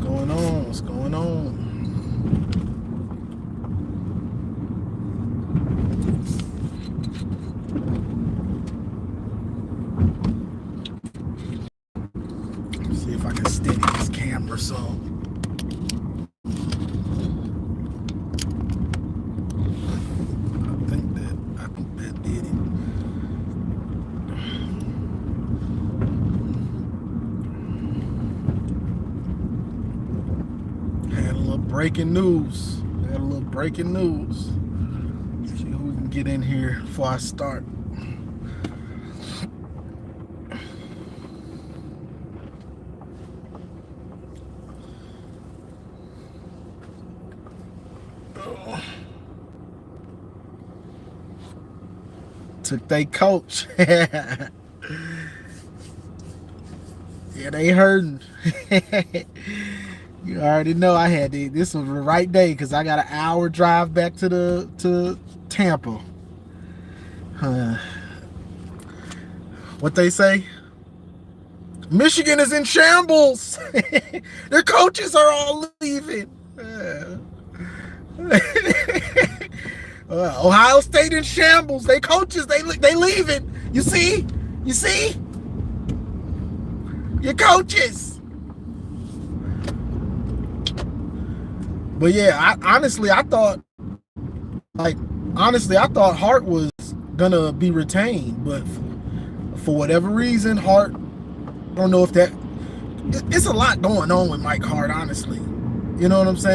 going on? What's going on? Let's see if I can steady this camera so. I think that did it. Had a little breaking news. See who we can get in here before I start. Took they coach. Yeah, they hurting. You already know I had this was the right day because I got an hour drive back to Tampa. What they say? Michigan is in shambles. Their coaches are all leaving. Ohio State in shambles. They coaches, they leaving. You see? Your coaches. But yeah, I thought Hart was gonna be retained, but for whatever reason, Hart, I don't know if that, it's a lot going on with Mike Hart, honestly. You know what I'm saying?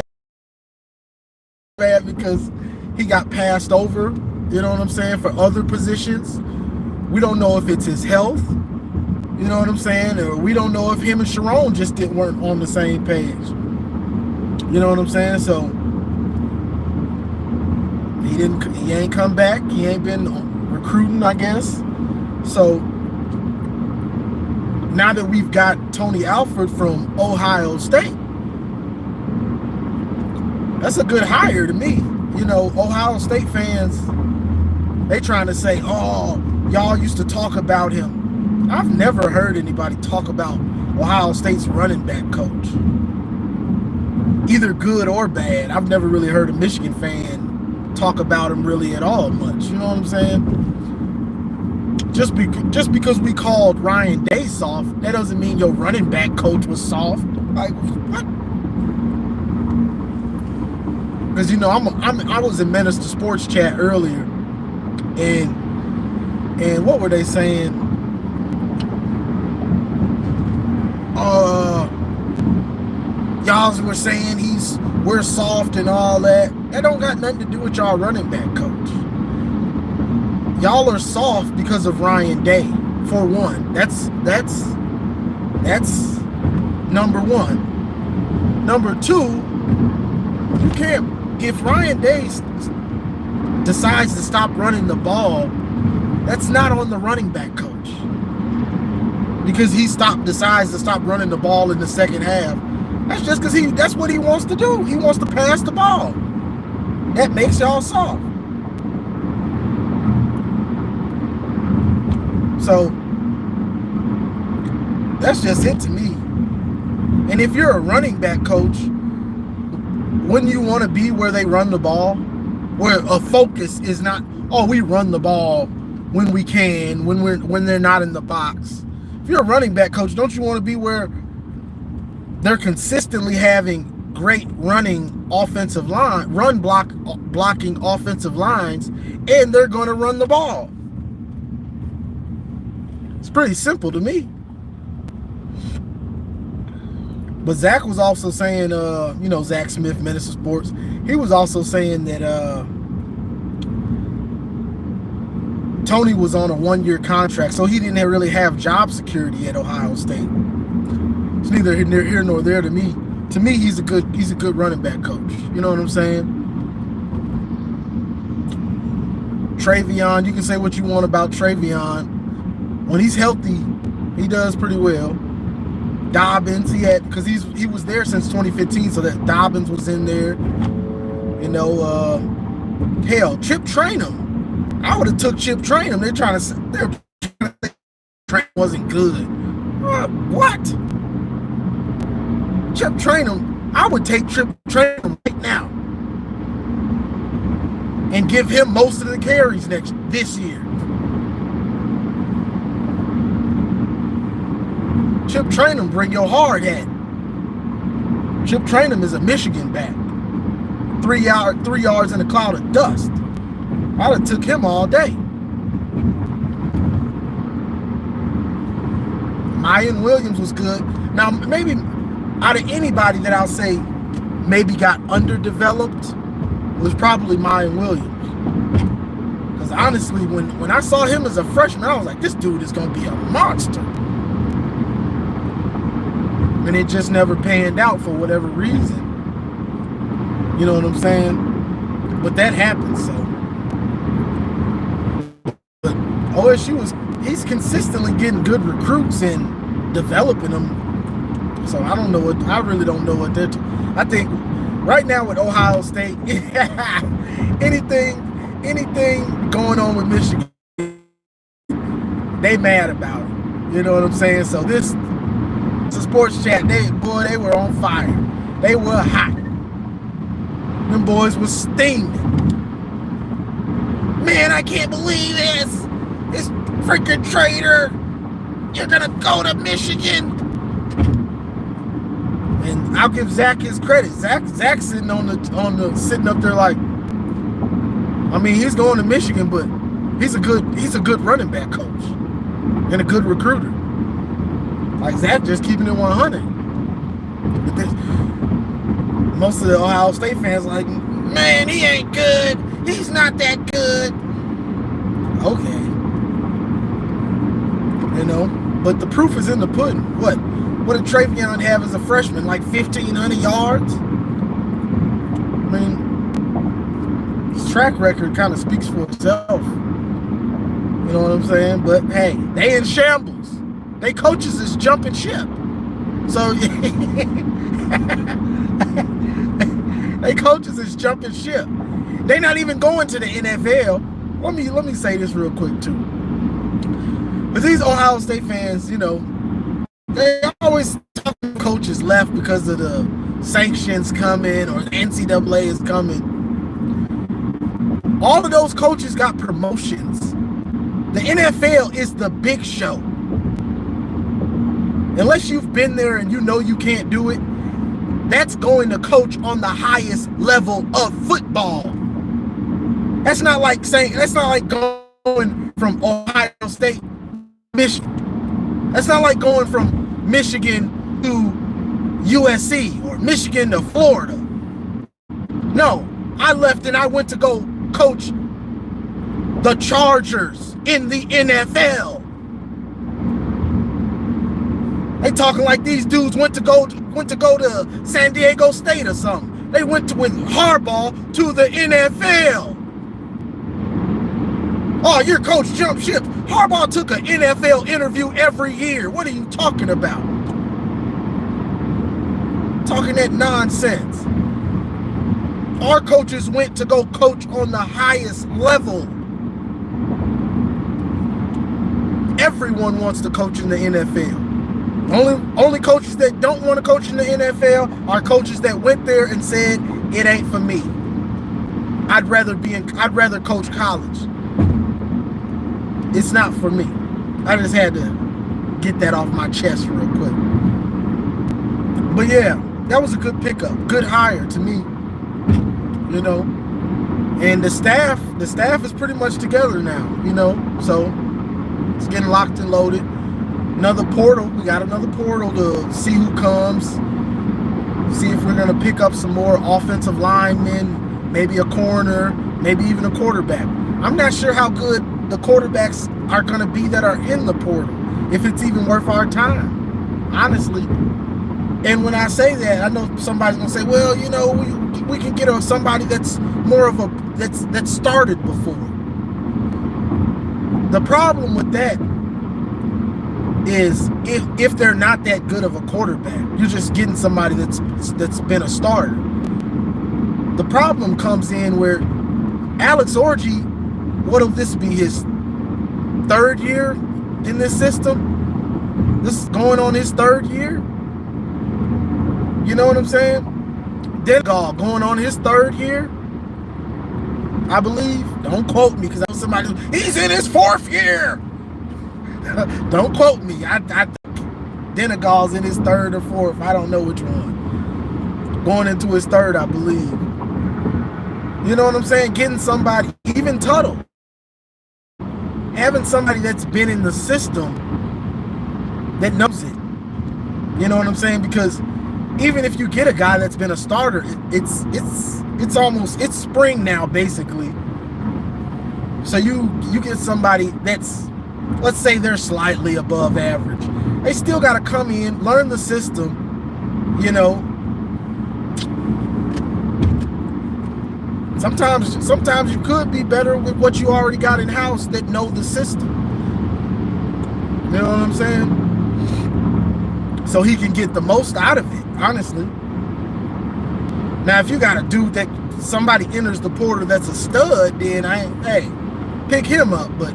Bad because he got passed over, you know what I'm saying, for other positions. We don't know if it's his health, you know what I'm saying, or we don't know if him and Chiron just weren't on the same page. You know what I'm saying? So he ain't come back. He ain't been recruiting, I guess. So now that we've got Tony Alford from Ohio State, that's a good hire to me. You know, Ohio State fans, they trying to say, oh, y'all used to talk about him. I've never heard anybody talk about Ohio State's running back coach, either good or bad. I've never really heard a Michigan fan talk about him really at all much. You know what I'm saying? Just because we called Ryan Day soft, that doesn't mean your running back coach was soft. Like, what? Because, you know, I was in Minister Sports Chat earlier, and what were they saying? Y'all were saying we're soft and all that. That don't got nothing to do with y'all running back coach. Y'all are soft because of Ryan Day, for one. That's number one. Number two, you can't. If Ryan Day decides to stop running the ball, that's not on the running back coach. Because he decides to stop running the ball in the second half. That's just because that's what he wants to do. He wants to pass the ball. That makes y'all soft. So that's just it to me. And if you're a running back coach, wouldn't you want to be where they run the ball? Where a focus is not, oh, we run the ball when we can, when they're not in the box. If you're a running back coach, don't you want to be where they're consistently having great blocking offensive lines, and they're going to run the ball? It's pretty simple to me. But Zach was also saying, you know, Zach Smith, Minister Sports, he was also saying that Tony was on a one-year contract, so he didn't really have job security at Ohio State. It's neither here nor there to me. To me, he's a good running back coach. You know what I'm saying? Travion, you can say what you want about Travion. When he's healthy, he does pretty well. Dobbins, because he was there since 2015, so that Dobbins was in there. You know, hell, Chip Trainum. I would have took Chip Trainum. They're trying to say Trainum wasn't good. What? Chip Trayanum, I would take Chip Trayanum right now and give him most of the carries this year. Chip Trayanum bring your hard hat. Chip Trayanum is a Michigan back. 3 yards in a cloud of dust. I'd have took him all day. Mayan Williams was good. Now, maybe out of anybody that I'll say maybe got underdeveloped was probably Mayan Williams. Because honestly, when I saw him as a freshman, I was like, this dude is going to be a monster. And it just never panned out for whatever reason. You know what I'm saying? But that happened, so. But OSU he's consistently getting good recruits and developing them. So I really don't know what they're I think right now with Ohio State, anything going on with Michigan, they mad about it. You know what I'm saying? So this is a sports chat. They were on fire. They were hot. Them boys was steaming. Man, I can't believe this. This freaking traitor. You're gonna go to Michigan. And I'll give Zach his credit. Zach's sitting sitting up there like, I mean, he's going to Michigan, but he's a good running back coach and a good recruiter. Like Zach just keeping it 100. But most of the Ohio State fans are like, man, he ain't good. He's not that good. Okay. You know, but the proof is in the pudding. What did Travion have as a freshman? Like 1,500 yards? I mean, his track record kind of speaks for itself. You know what I'm saying? But hey, they in shambles. They coaches is jumping ship. So they coaches is jumping ship. They not even going to the NFL. Let me say this real quick too. But these Ohio State fans, you know, they always talk coaches left because of the sanctions coming or the NCAA is coming. All of those coaches got promotions. The NFL is the big show. Unless you've been there and you know you can't do it, that's going to coach on the highest level of football. That's not like going from Ohio State, Michigan. That's not like going from Michigan to USC or Michigan to Florida. No, I left and I went to go coach the Chargers in the NFL. They talking like these dudes went to go to San Diego State or something. They went with Harbaugh to the NFL. Oh, your coach jumped ship. Harbaugh took an NFL interview every year. What are you talking about? Talking that nonsense. Our coaches went to go coach on the highest level. Everyone wants to coach in the NFL. Only coaches that don't want to coach in the NFL are coaches that went there and said, it ain't for me. I'd rather coach college. It's not for me. I just had to get that off my chest real quick. But yeah, that was a good pickup, good hire to me. You know, and the staff is pretty much together now. You know, so it's getting locked and loaded. Another portal. We got another portal to see who comes. See if we're gonna pick up some more offensive linemen, maybe a corner, maybe even a quarterback. I'm not sure how good the quarterbacks are going to be that are in the portal, if it's even worth our time, honestly. And when I say that, I know somebody's going to say, well, you know, we can get somebody that's more of that started before. The problem with that is if they're not that good of a quarterback, you're just getting somebody that's been a starter. The problem comes in where Alex Orgy, what'll this be, his third year in this system? This is going on his third year. You know what I'm saying? Dengal going on his 3rd year, I believe. Don't quote me, because I know somebody, he's in his 4th year. Don't quote me. I think Dengal's in his 3rd or 4th. I don't know which one. Going into his 3rd, I believe. You know what I'm saying? Getting somebody, even Tuttle, having somebody that's been in the system that knows it. You know what I'm saying? Because even if you get a guy that's been a starter, it's almost, it's spring now, basically. So you get somebody that's, let's say they're slightly above average. They still got to come in, learn the system, you know. Sometimes you could be better with what you already got in house that know the system. You know what I'm saying? So he can get the most out of it, honestly. Now, if you got a dude that somebody enters the portal that's a stud, then hey, pick him up. But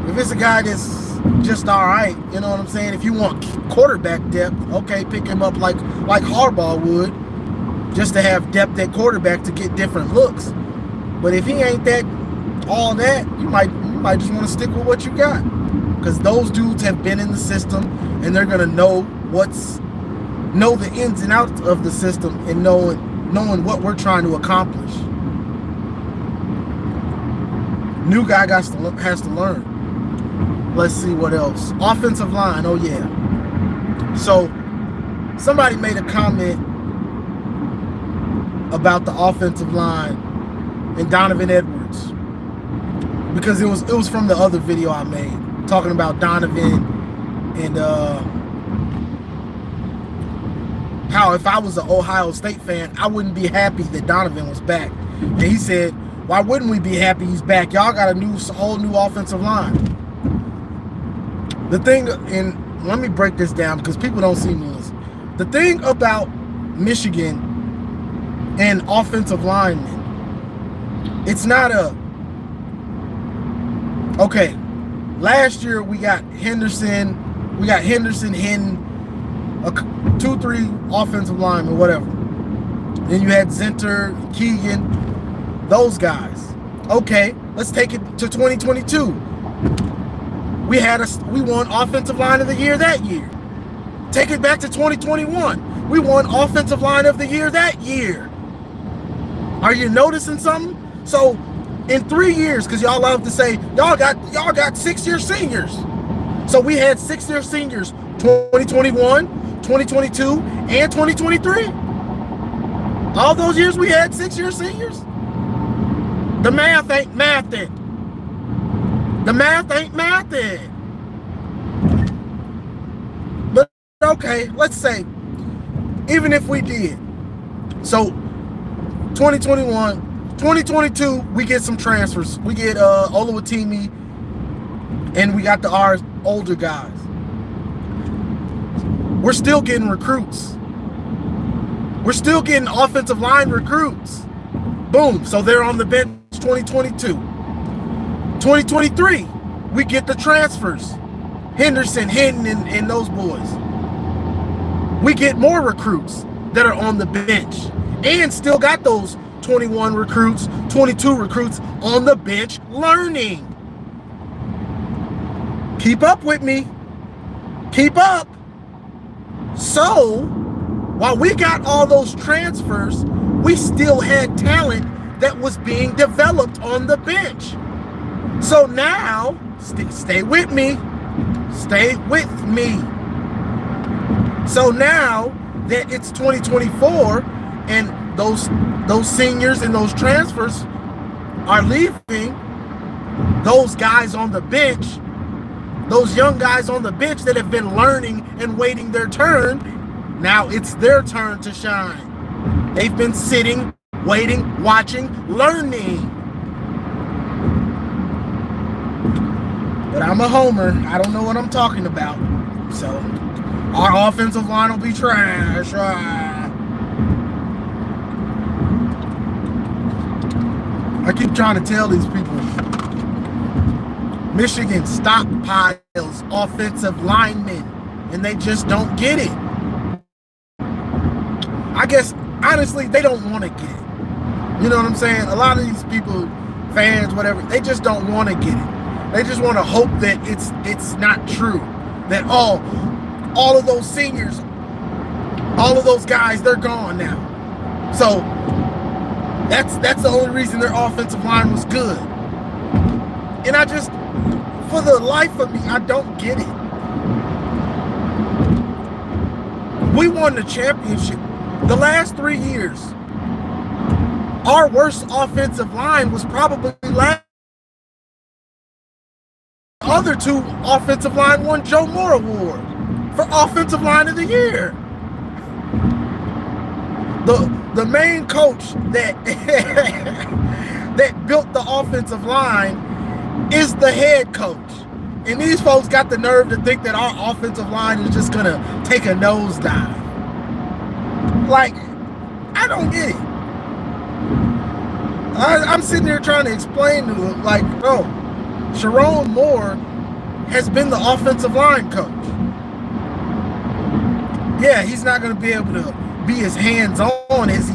if it's a guy that's just all right, you know what I'm saying? If you want quarterback depth, okay, pick him up like Harbaugh would, just to have depth at quarterback to get different looks. But if he ain't all that, you might just want to stick with what you got, because those dudes have been in the system and they're gonna know the ins and outs of the system and knowing what we're trying to accomplish. New guy has to learn. Let's see what else. Offensive line. Oh yeah. So somebody made a comment about the offensive line and Donovan Edwards, because it was from the other video I made talking about Donovan and how if I was an Ohio State fan, I wouldn't be happy that Donovan was back. And he said, why wouldn't we be happy he's back? Y'all got a whole new offensive line. The thing, and let me break this down because people don't see me listen. The thing about Michigan and offensive linemen, it's not okay, last year we got Henderson, Hinton, 2-3 offensive linemen, whatever. Then you had Zinter, Keegan, those guys. Okay, let's take it to 2022. We won Offensive Line of the Year that year. Take it back to 2021. We won Offensive Line of the Year that year. Are you noticing something? So in 3 years, because y'all love to say y'all got 6-year seniors. So we had 6-year seniors 2021, 2022, and 2023. All those years we had 6-year seniors. The math ain't mathing. The math ain't mathing. But okay, let's say, even if we did. So 2021, 2022, we get some transfers. We get Oluwatimi, and we got our older guys. We're still getting recruits. We're still getting offensive line recruits. Boom. So they're on the bench 2022. 2023, we get the transfers. Henderson, Hinton, and those boys. We get more recruits that are on the bench. And still got those 21 recruits, 22 recruits on the bench learning. Keep up with me. Keep up. So, while we got all those transfers, we still had talent that was being developed on the bench. So now, stay with me. Stay with me. So now that it's 2024 and those seniors and those transfers are leaving, those guys on the bench, those young guys on the bench that have been learning and waiting their turn, now it's their turn to shine. They've been sitting, waiting, watching, learning. But I'm a homer. I don't know what I'm talking about. So our offensive line will be trash. I keep trying to tell these people, Michigan stockpiles offensive linemen, and they just don't get it. I guess, honestly, they don't want to get it. You know what I'm saying? A lot of these people, fans, whatever, they just don't want to get it. They just want to hope that it's not true. That all of those seniors, all of those guys, they're gone now. So that's the only reason their offensive line was good. And I just, for the life of me, I don't get it. We won the championship. The last 3 years, our worst offensive line was probably last. The other two offensive line won Joe Moore Award for Offensive Line of the Year. The main coach that that built the offensive line is the head coach. And these folks got the nerve to think that our offensive line is just going to take a nosedive. Like, I don't get it. I'm sitting there trying to explain to them, like, bro, Chiron Moore has been the offensive line coach. Yeah, he's not going to be able to be as hands-on as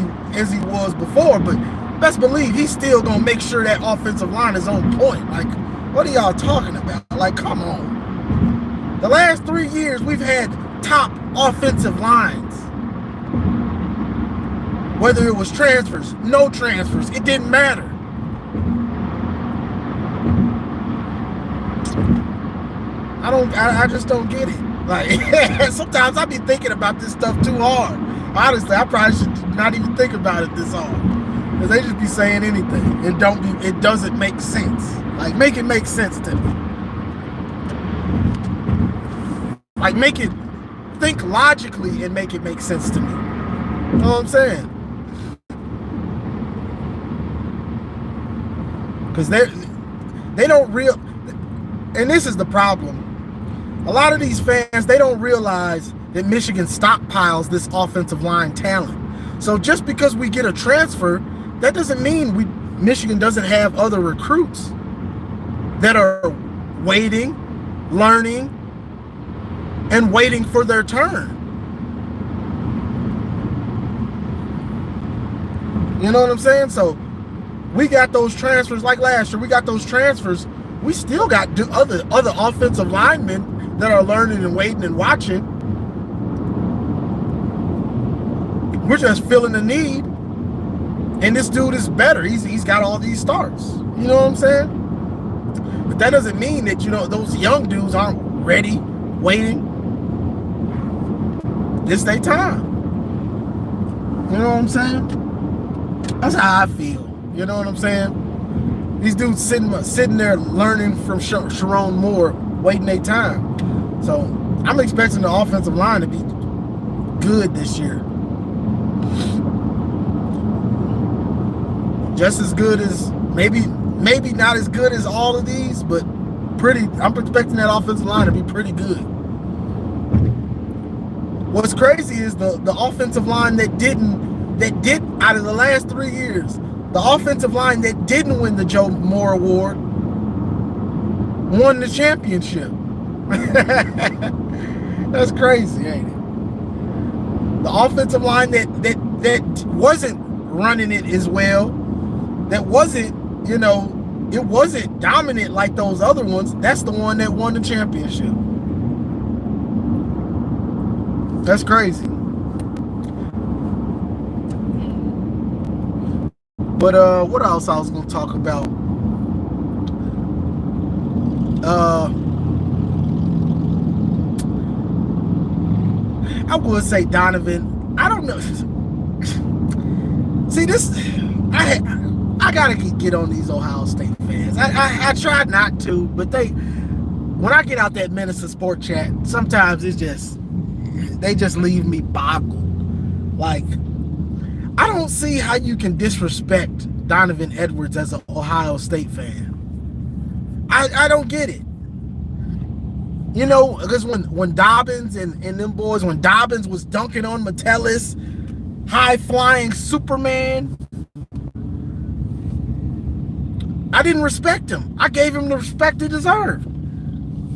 he was before, but best believe he's still going to make sure that offensive line is on point. Like, what are y'all talking about? Like, come on. The last 3 years, we've had top offensive lines. Whether it was transfers, no transfers, it didn't matter. I just don't get it. Like, sometimes I be thinking about this stuff too hard. Honestly, I probably should not even think about it this hard. Because they just be saying anything. It doesn't make sense. Like, make it make sense to me. Like, make it, think logically and make it make sense to me. You know what I'm saying? Because they don't and this is the problem. A lot of these fans, they don't realize that Michigan stockpiles this offensive line talent. So just because we get a transfer, that doesn't mean Michigan doesn't have other recruits that are waiting, learning, and waiting for their turn. You know what I'm saying? So we got those transfers like last year. We got those transfers. We still got other offensive linemen that are learning and waiting and watching. We're just filling the need. And this dude is better. He's got all these starts. You know what I'm saying? But that doesn't mean that, those young dudes aren't ready, waiting. It's their time. You know what I'm saying? That's how I feel. You know what I'm saying? These dudes sitting there learning from Chiron Moore, waiting their time. So I'm expecting the offensive line to be good this year. Just as good as, maybe not as good as all of these, but I'm expecting that offensive line to be pretty good. What's crazy is the offensive line that did out of the last 3 years, the offensive line that didn't win the Joe Moore Award won the championship. That's crazy, ain't it? The offensive line that wasn't running it as well, that wasn't, it wasn't dominant like those other ones, that's the one that won the championship. That's crazy. But what else I was gonna talk about? I would say Donovan. I don't know. See, I gotta get on these Ohio State fans. I try not to, but when I get out that Minister Sport chat, sometimes they just leave me boggled. Like, I don't see how you can disrespect Donovan Edwards as an Ohio State fan. I don't get it. Because when Dobbins and them boys, when Dobbins was dunking on Metellus, high-flying Superman, I didn't respect him. I gave him the respect he deserved.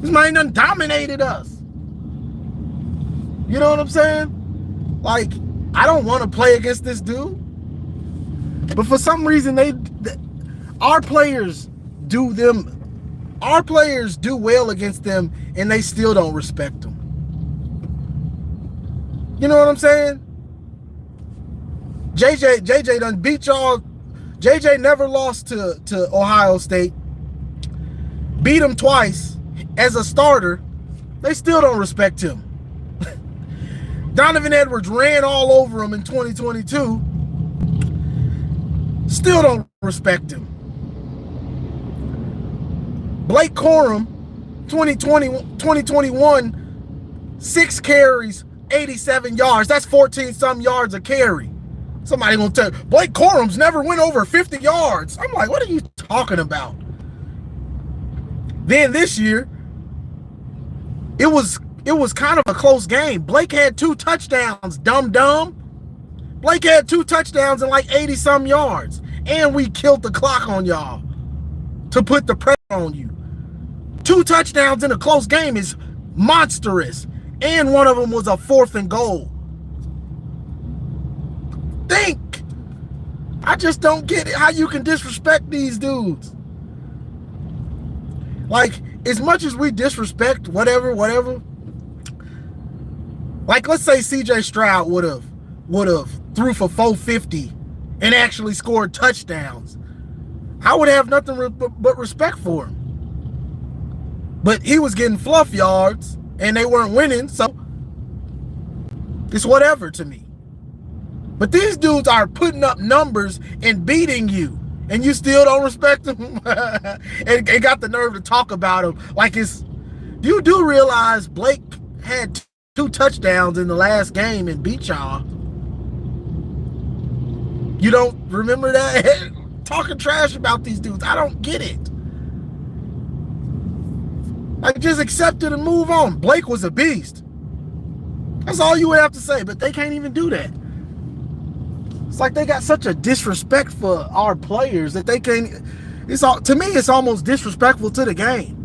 This man done dominated us. You know what I'm saying? Like, I don't want to play against this dude. But for some reason, our players do well against them, and they still don't respect them. You know what I'm saying? JJ done beat y'all. JJ never lost to Ohio State. Beat him twice as a starter. They still don't respect him. Donovan Edwards ran all over him in 2022. Still don't respect him. Blake Corum, 2021, 6 carries, 87 yards. That's 14-some yards a carry. Somebody gonna tell Blake Corum's never went over 50 yards. I'm like, what are you talking about? Then this year, it was kind of a close game. Blake had 2 touchdowns, dumb. Blake had 2 touchdowns and like 80-some yards. And we killed the clock on y'all to put the pressure on you. 2 touchdowns in a close game is monstrous. And one of them was a 4th and goal. Think. I just don't get it, how you can disrespect these dudes. Like, as much as we disrespect whatever. Like, let's say C.J. Stroud would have threw for 450 and actually scored touchdowns. I would have nothing but respect for him. But he was getting fluff yards, and they weren't winning, so it's whatever to me. But these dudes are putting up numbers and beating you, and you still don't respect them and got the nerve to talk about them like it's... You do realize Blake had 2 touchdowns in the last game and beat y'all. You don't remember that? Talking trash about these dudes. I don't get it. Like, just accept it and move on. Blake was a beast. That's all you would have to say, but they can't even do that. It's like they got such a disrespect for our players that they can't... To me, it's almost disrespectful to the game.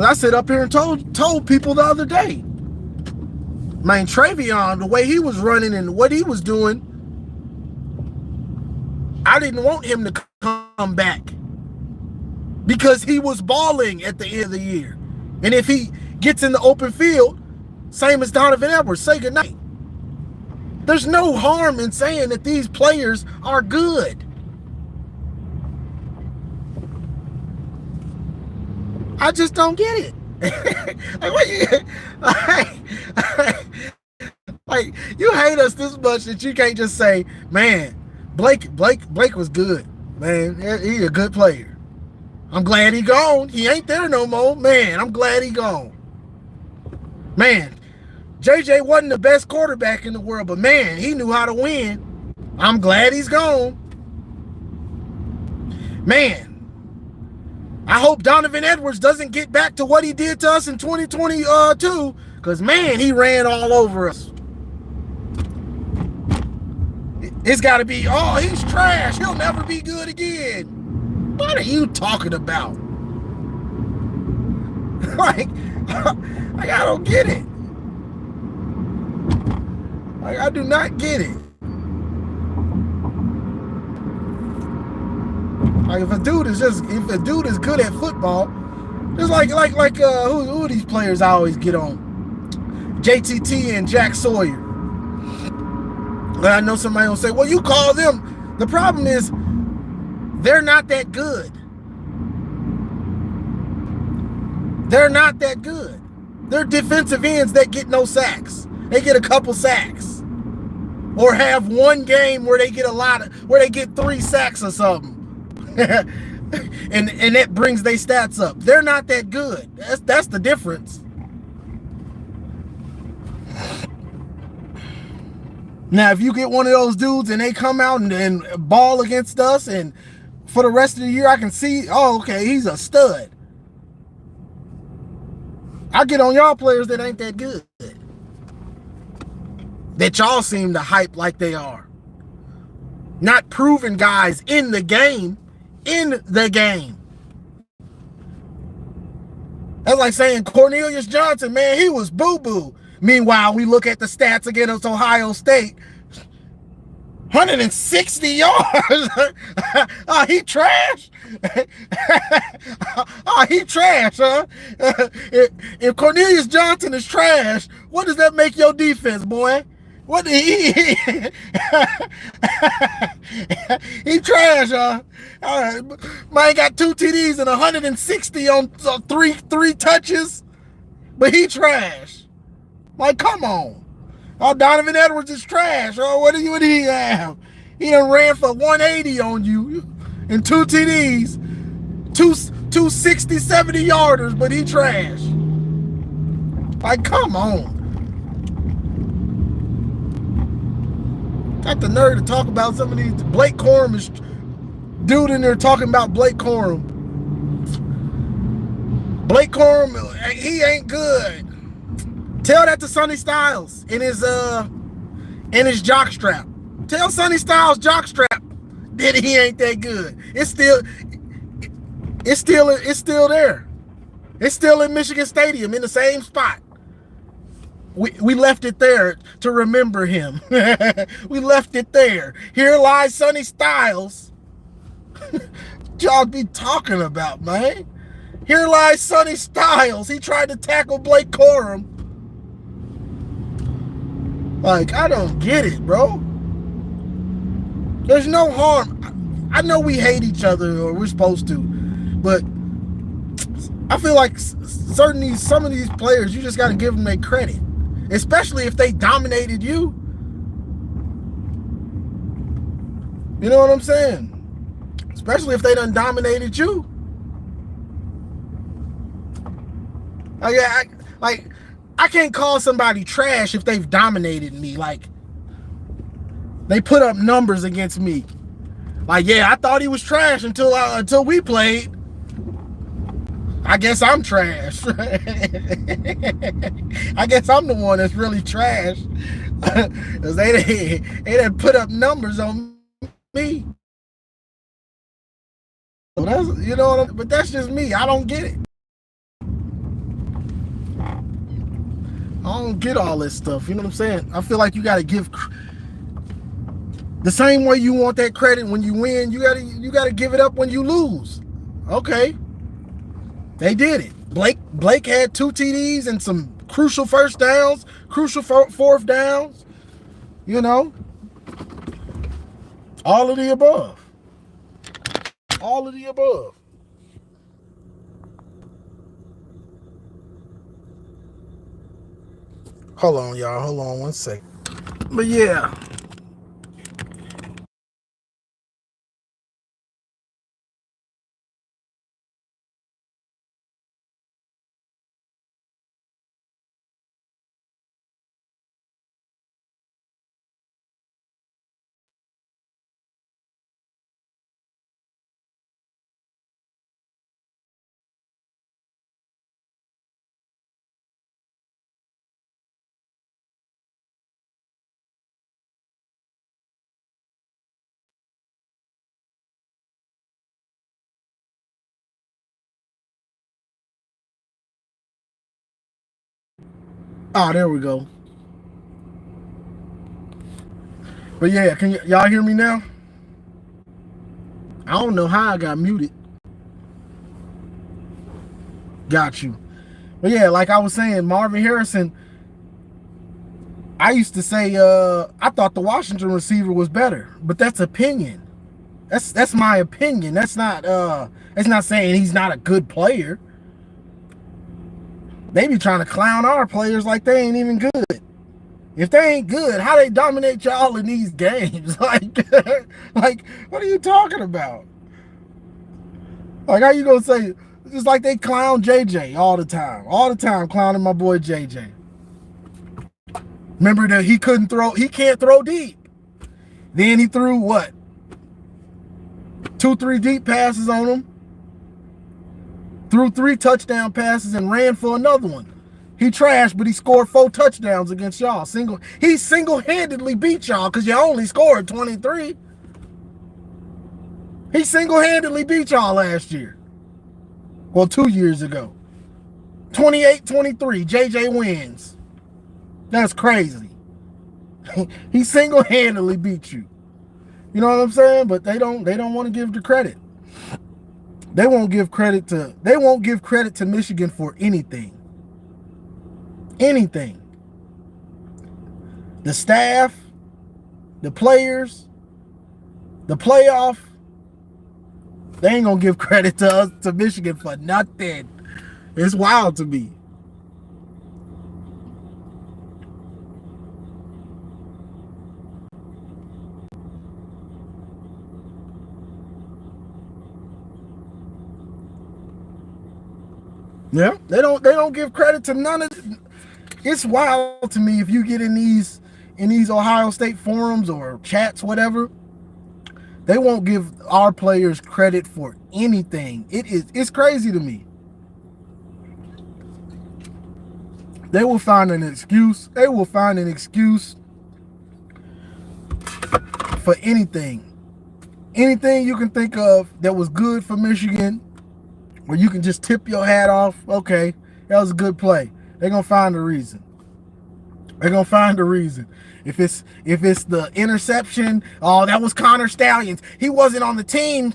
I sit up here and told people the other day, man, Travion, the way he was running and what he was doing, I didn't want him to come back because he was balling at the end of the year. And if he gets in the open field, same as Donovan Edwards, say goodnight. There's no harm in saying that these players are good. I just don't get it. Like, you hate us this much that you can't just say, man, Blake was good, man. He's a good player. I'm glad he gone. He ain't there no more. Man, I'm glad he gone. Man, JJ wasn't the best quarterback in the world, but man, he knew how to win. I'm glad he's gone. Man, I hope Donovan Edwards doesn't get back to what he did to us in 2022, because, man, he ran all over us. It's got to be, oh, he's trash. He'll never be good again. What are you talking about? Like, I don't get it. Like, I do not get it. Like, if a dude is good at football, just like who are these players I always get on? JTT and Jack Sawyer. I know somebody will say, well, you call them. The problem is they're not that good. They're not that good. They're defensive ends that get no sacks. They get a couple sacks. Or have one game where they get where they get 3 sacks or something. and that brings their stats up. They're not that good. That's the difference. Now, if you get one of those dudes and they come out and ball against us, and for the rest of the year I can see, oh, okay, he's a stud. I get on y'all players that ain't that good, that y'all seem to hype like they are. Not proven guys in the game. That's like saying Cornelius Johnson, man, he was boo-boo. Meanwhile, we look at the stats against Ohio State. 160 yards. Oh, he trash. Oh, he trash, huh? If Cornelius Johnson is trash, what does that make your defense, boy? What he he trash, huh? Man got 2 TDs and 160 on three touches, but he trash. Like, come on. Oh, Donovan Edwards is trash. Oh, what do he have? He done ran for 180 on you and 2 TDs, two 60, 70 yarders, but he trash. Like, come on. Got the nerve to talk about some of these. Blake Corum is dude in there talking about Blake Corum. Blake Corum, he ain't good. Tell that to Sonny Styles in his jockstrap. Tell Sonny Styles jockstrap that he ain't that good. It's still there. It's still in Michigan Stadium in the same spot. We left it there to remember him. We left it there. Here lies Sonny Styles. Y'all be talking about, man. Here lies Sonny Styles. He tried to tackle Blake Corum. Like, I don't get it, bro. There's no harm. I know we hate each other, or we're supposed to, but I feel like some of these players, you just got to give them their credit, especially if they dominated you. You know what I'm saying? Especially if they done dominated you. I can't call somebody trash if they've dominated me. Like, they put up numbers against me. Like, yeah, I thought he was trash until we played. I guess I'm trash. I guess I'm the one that's really trash. Because they didn't put up numbers on me. So that's, you know what I mean? But that's just me. I don't get it. I don't get all this stuff. You know what I'm saying? I feel like you got to give the same way you want that credit when you win. You got to give it up when you lose. Okay, they did it. Blake had 2 TDs and some crucial first downs, crucial fourth downs. You know, all of the above. All of the above. Hold on, y'all. Hold on 1 second. But yeah. Oh, there we go. But yeah, can y'all hear me now? I don't know how I got muted. Got you. But yeah, like I was saying, Marvin Harrison, I used to say I thought the Washington receiver was better, but that's opinion. That's my opinion. That's not saying he's not a good player. They be trying to clown our players like they ain't even good. If they ain't good, how they dominate y'all in these games? Like what are you talking about? Like, how you gonna say, it's like they clown JJ all the time clowning my boy JJ. Remember that he can't throw deep. Then he threw what? 2-3 deep passes on him. Threw 3 touchdown passes and ran for another one. He trashed, but he scored 4 touchdowns against y'all. He single-handedly beat y'all because you only scored 23. He single-handedly beat y'all last year. Well, 2 years ago. 28-23, JJ wins. That's crazy. He single-handedly beat you. You know what I'm saying? But they don't want to give the credit. They won't give credit to Michigan for anything. Anything. The staff, the players, the playoff, they ain't gonna give credit to Michigan for nothing. It's wild to me. Yeah, they don't give credit to none of it. It's wild to me if you get in these Ohio State forums or chats, whatever. They won't give our players credit for anything. It's crazy to me. They will find an excuse. They will find an excuse for anything. Anything you can think of that was good for Michigan, where you can just tip your hat off. Okay, that was a good play. They're gonna find a reason. They're gonna find a reason. If it's the interception, oh, that was Connor Stallions. He wasn't on the team.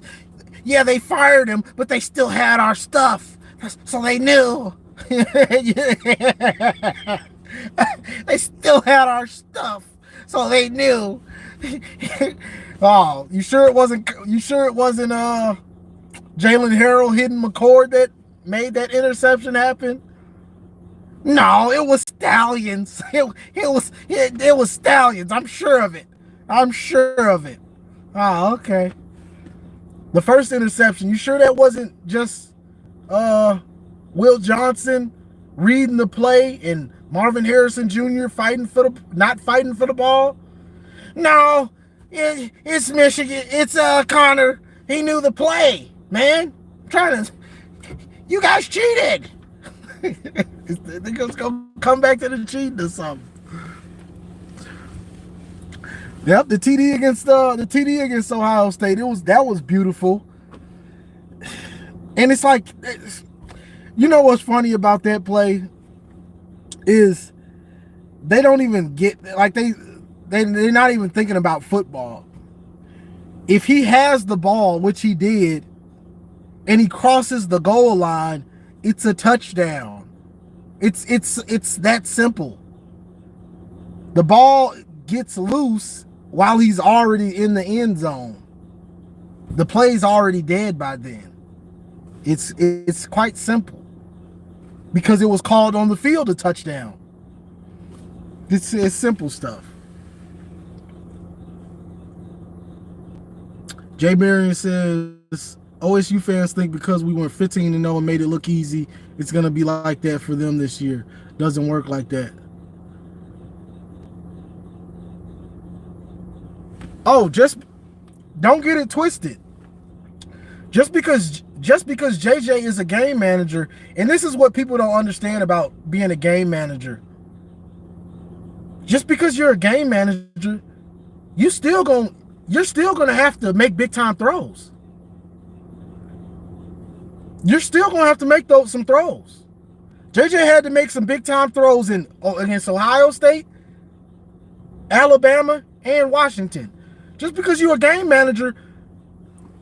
Yeah, they fired him, but they still had our stuff, so they knew. They still had our stuff, so they knew. Oh, you sure it wasn't Jalen Harrell hitting McCord that made that interception happen? No, it was Stallions. It was Stallions. I'm sure of it. Oh, okay. The first interception, you sure that wasn't just Will Johnson reading the play and Marvin Harrison Jr. not fighting for the ball? No, it's Michigan. It's Connor. He knew the play, man. You guys cheated. They're just gonna come back to the cheating or something. Yep, the TD against Ohio State. That was beautiful. And it's like, you know what's funny about that play is they don't even get, like, they're not even thinking about football. If he has the ball, which he did, and he crosses the goal line, it's a touchdown. It's that simple. The ball gets loose while he's already in the end zone. The play's already dead by then. It's quite simple because it was called on the field a touchdown. It's simple stuff. Jay Marion says, OSU fans think because we went 15-0 and made it look easy, it's going to be like that for them this year. Doesn't work like that. Oh, just don't get it twisted. Just because JJ is a game manager, and this is what people don't understand about being a game manager. Just because you're a game manager, you're still gonna have to make big time throws. You're still gonna have to make some throws. JJ had to make some big time throws against Ohio State, Alabama, and Washington. Just because you're a game manager,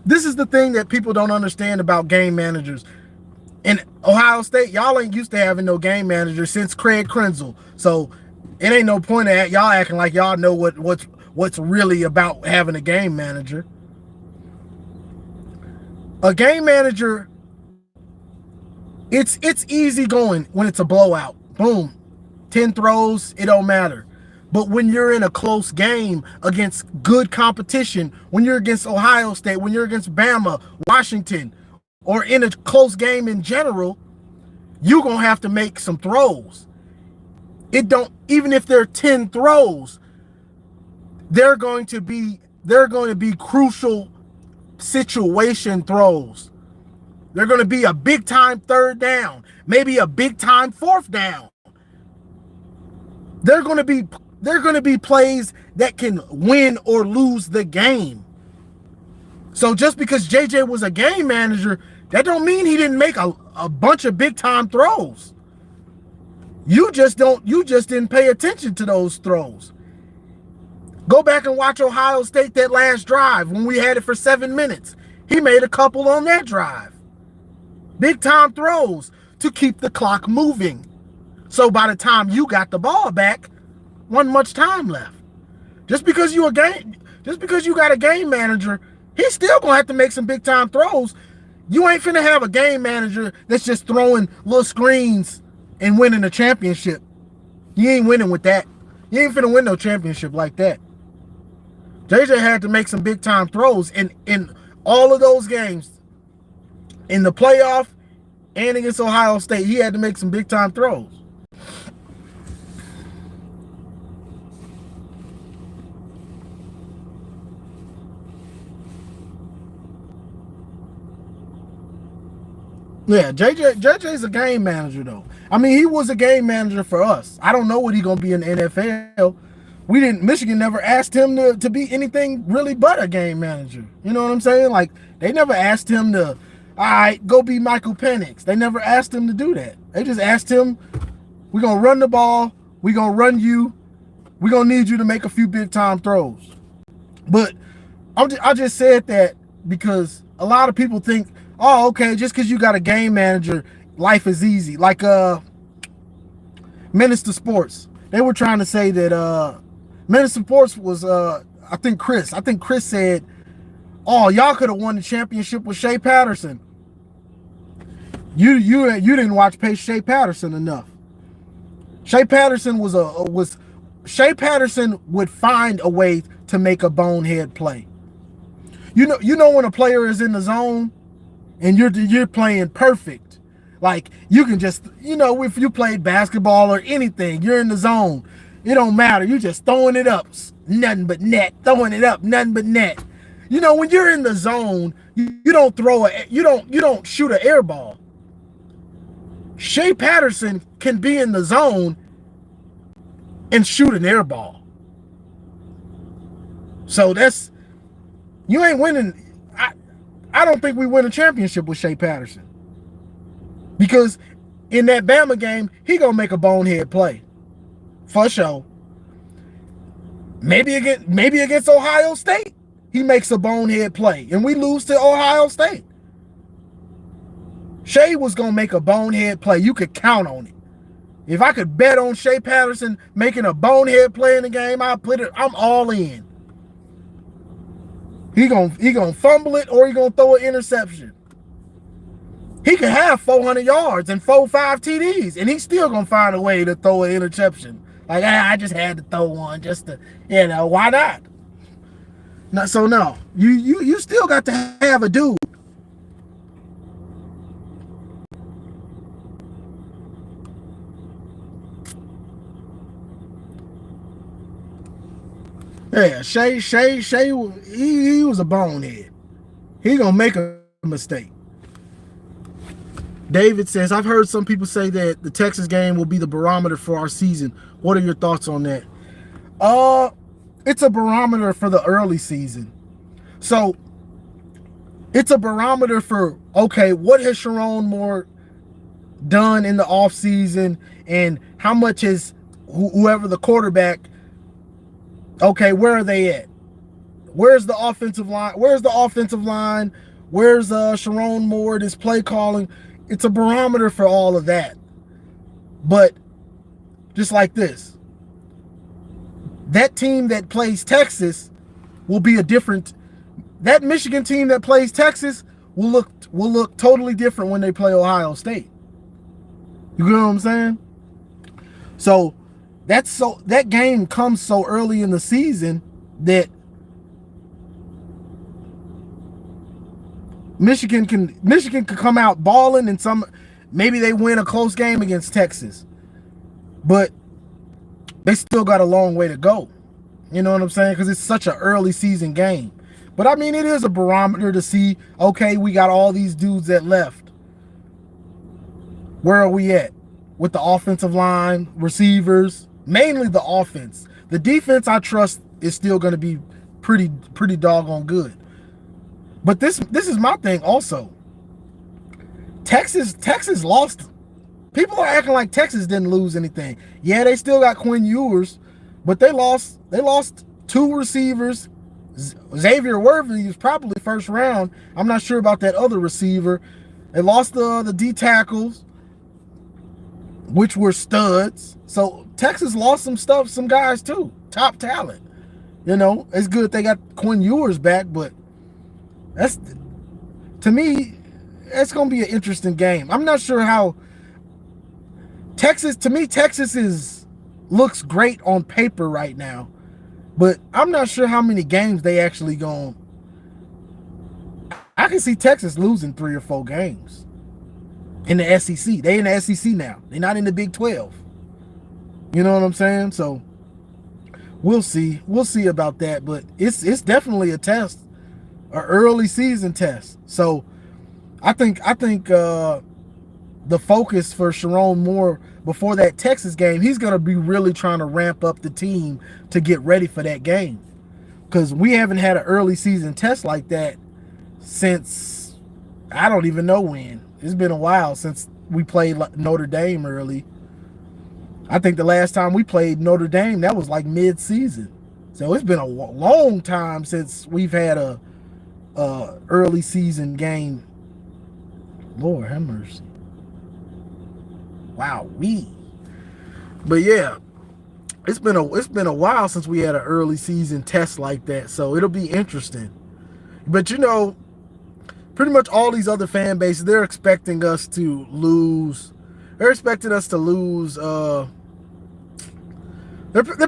this is the thing that people don't understand about game managers. In Ohio State, y'all ain't used to having no game manager since Craig Krenzel. So it ain't no point at y'all acting like y'all know what's really about having a game manager. A game manager, it's easy going when it's a blowout. Boom. 10 throws, it don't matter. But when you're in a close game against good competition, when you're against Ohio State, when you're against Bama, Washington, or in a close game in general, you're going to have to make some throws. Even if they're 10 throws, they're going to be crucial situation throws. They're going to be a big time third down, maybe a big time fourth down. They're going to be plays that can win or lose the game. So just because JJ was a game manager, that don't mean he didn't make a bunch of big time throws. You just didn't pay attention to those throws. Go back and watch Ohio State that last drive when we had it for 7 minutes. He made a couple on that drive. Big time throws to keep the clock moving. So by the time you got the ball back, wasn't much time left. Just because you got a game manager, he's still gonna have to make some big time throws. You ain't finna have a game manager that's just throwing little screens and winning a championship. You ain't winning with that. You ain't finna win no championship like that. JJ had to make some big time throws in all of those games. In the playoff and against Ohio State, he had to make some big time throws. Yeah, JJ's a game manager though. I mean, he was a game manager for us. I don't know what he's gonna be in the NFL. Michigan never asked him to be anything really but a game manager. You know what I'm saying? Like, they never asked him to, all right, go be Michael Penix. They never asked him to do that. They just asked him, we're gonna run the ball, we're gonna run you, we're gonna need you to make a few big time throws. But I just said that because a lot of people think, oh, okay, just because you got a game manager, life is easy. Like Minister Sports, they were trying to say that Minister Sports was I think Chris said, oh, y'all could have won the championship with Shay Patterson. You didn't watch Shay Patterson enough. Shay Patterson Shay Patterson would find a way to make a bonehead play. You know when a player is in the zone and you're playing perfect. Like, you can just, if you played basketball or anything, you're in the zone. It don't matter. You just throwing it up, nothing but net. Throwing it up, nothing but net. When you're in the zone, you don't shoot an air ball. Shay Patterson can be in the zone and shoot an air ball. So you ain't winning. I don't think we win a championship with Shay Patterson. Because in that Bama game, he gonna make a bonehead play. For sure. Maybe against Ohio State, he makes a bonehead play and we lose to Ohio State. Shay was gonna make a bonehead play. You could count on it. If I could bet on Shay Patterson making a bonehead play in the game, I'm all in. He gonna fumble it or he gonna throw an interception. He could have 400 yards and 4-5 TDs, and he's still gonna find a way to throw an interception. Like, I just had to throw one just to, why not? No, you still got to have a dude. Yeah, Shay, he was a bonehead. He gonna make a mistake. David says, I've heard some people say that the Texas game will be the barometer for our season. What are your thoughts on that? It's a barometer for the early season. So it's a barometer for, okay, what has Chiron Moore done in the offseason, and how much is whoever the quarterback, okay, where are they at? Where's the offensive line? Where's Chiron Moore, this play calling? It's a barometer for all of that. But just like this, that team that plays Texas will be that Michigan team that plays Texas will look totally different when they play Ohio State. You know what I'm saying? So that game comes so early in the season that Michigan can come out balling, and maybe they win a close game against Texas, but they still got a long way to go. You know what I'm saying? Because it's such an early season game. But I mean, it is a barometer to see, okay, we got all these dudes that left. Where are we at with the offensive line, receivers, mainly the offense? The defense, I trust, is still going to be pretty doggone good. But this is my thing also. Texas lost People are acting like Texas didn't lose anything. Yeah, they still got Quinn Ewers, but they lost 2 receivers. Xavier Worthy is probably first round. I'm not sure about that other receiver. They lost the D tackles, which were studs. So Texas lost some guys too, top talent. You know, it's good they got Quinn Ewers back, but that's, to me, it's going to be an interesting game. I'm not sure how Texas looks great on paper right now, but I'm not sure how many games they actually going. I can see Texas losing 3 or 4 games in the SEC. They in the SEC now. They're not in the Big 12. You know what I'm saying? So we'll see. We'll see about that, but it's definitely a test, an early season test. So I think the focus for Chiron Moore before that Texas game, he's going to be really trying to ramp up the team to get ready for that game, because we haven't had an early season test like that since I don't even know when. It's been a while since we played Notre Dame early. I think the last time we played Notre Dame, that was like mid-season. So it's been a long time since we've had a early season game. Lord have mercy. Wow, but yeah, it's been a while since we had an early season test like that, so it'll be interesting. But you know, pretty much all these other fan bases, they're expecting us to lose. They're expecting us to lose. They're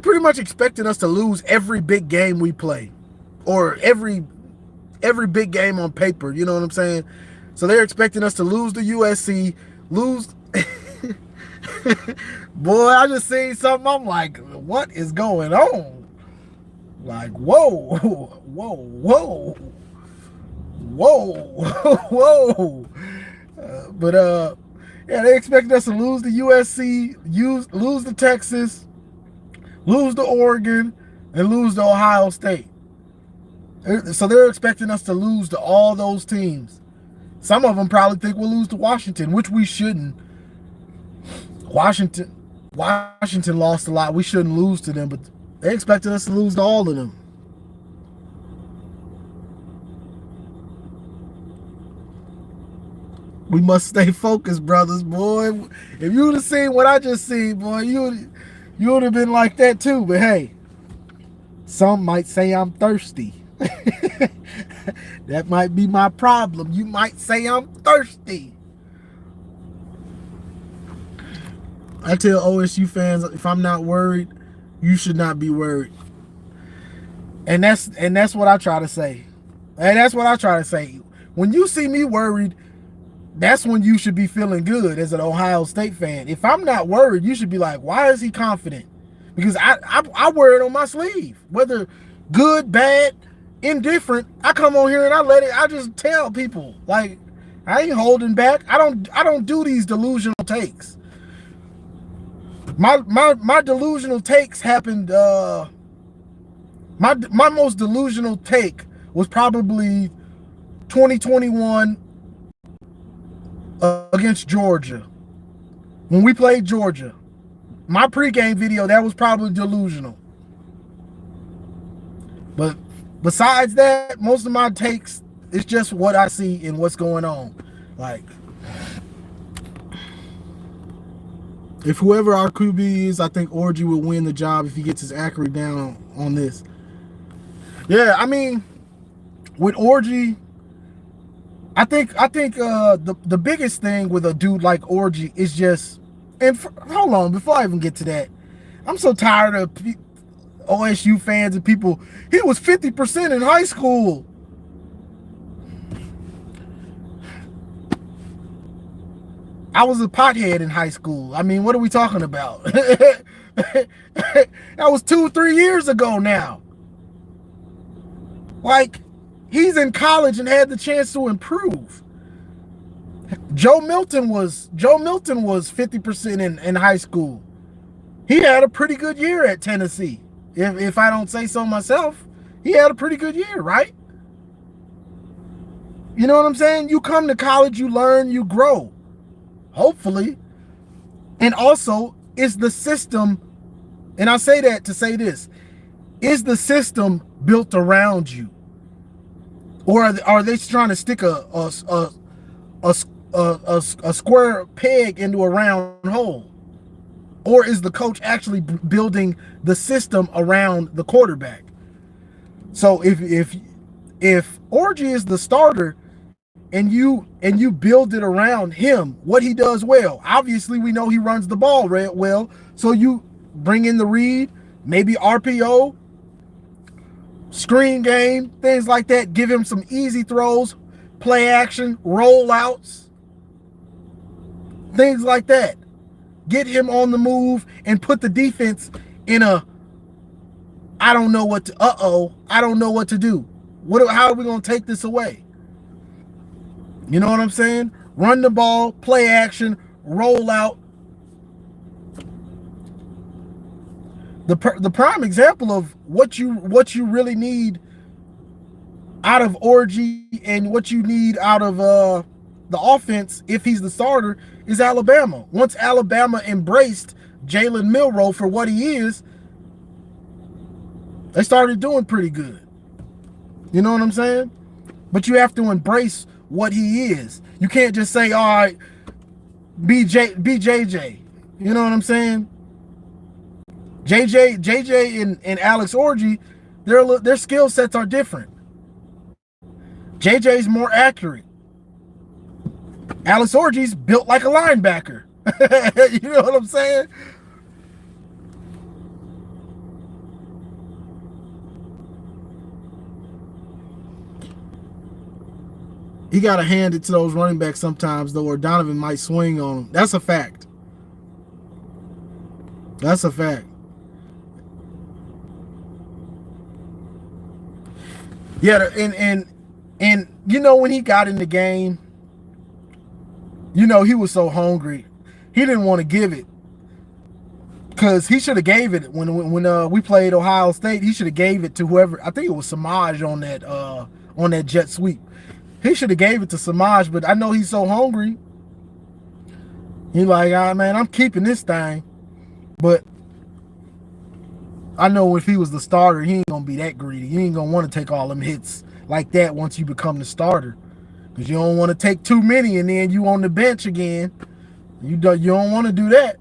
pretty much expecting us to lose every big game we play, or every big game on paper. You know what I'm saying? So they're expecting us to lose to USC, lose. Boy, I just seen something. I'm like, what is going on? Like, whoa, whoa, whoa, whoa. Yeah, they expect us to lose to USC, lose to Texas, lose to Oregon, and lose to Ohio State. So they're expecting us to lose to all those teams. Some of them probably think we'll lose to Washington, which we shouldn't. Washington lost a lot. We shouldn't lose to them, but they expected us to lose to all of them. We must stay focused, brothers, boy. If you would have seen what I just seen, boy, you would have been like that too. But hey, some might say I'm thirsty. That might be my problem. You might say I'm thirsty. I tell OSU fans, if I'm not worried, you should not be worried. And that's what I try to say. And that's what I try to say. When you see me worried, that's when you should be feeling good as an Ohio State fan. If I'm not worried, you should be like, why is he confident? Because I wear it on my sleeve. Whether good, bad, indifferent, I come on here and I just tell people, like, I ain't holding back. I don't do these delusional takes. My delusional takes happened. My most delusional take was probably 2021 against Georgia, when we played Georgia. My pregame video, that was probably delusional. But besides that, most of my takes, it's just what I see and what's going on. Like, if whoever our QB is, I think Orgy will win the job if he gets his accuracy down on this. Yeah, I mean, with Orgy, I think the biggest thing with a dude like Orgy is just, and hold on, before I even get to that, I'm so tired of OSU fans and people. He was 50% in high school. I was a pothead in high school. I mean, what are we talking about? That was 2-3 years ago now. Like, he's in college and had the chance to improve. Joe Milton was 50% in high school. He had a pretty good year at Tennessee. If I don't say so myself, he had a pretty good year, right? You know what I'm saying? You come to college, you learn, you grow. Hopefully. And also, is the system, and I say that to say this, is the system built around you? Or are they trying to stick a square peg into a round hole? Or is the coach actually building the system around the quarterback? So if Orgy is the starter and you build it around him, what he does well, obviously we know he runs the ball well. So you bring in the read, maybe RPO, screen game, things like that. Give him some easy throws, play action, rollouts, things like that. Get him on the move and put the defense in a I don't know what to do. How are we going to take this away? You know what I'm saying? Run the ball, play action, roll out. The prime example of what you really need out of Orgy and what you need out of the offense if he's the starter is Alabama. Once Alabama embraced Jalen Milroe for what he is, they started doing pretty good. You know what I'm saying? But you have to embrace what he is. You can't just say, all right, be JJ. You know what I'm saying? JJ and Alex Orgy, their skill sets are different. JJ's more accurate. Alex Orgy's built like a linebacker. You know what I'm saying? He got to hand it to those running backs sometimes, though, or Donovan might swing on him. That's a fact. That's a fact. Yeah, and you know, when he got in the game, you know, he was so hungry. He didn't want to give it. Because he should have gave it when we played Ohio State. He should have gave it to whoever. I think it was Samaj on that jet sweep. He should have gave it to Samaj, but I know he's so hungry. He's like, man, I'm keeping this thing. But I know if he was the starter, he ain't going to be that greedy. He ain't going to want to take all them hits like that once you become the starter. Because you don't want to take too many and then you on the bench again. You don't want to do that.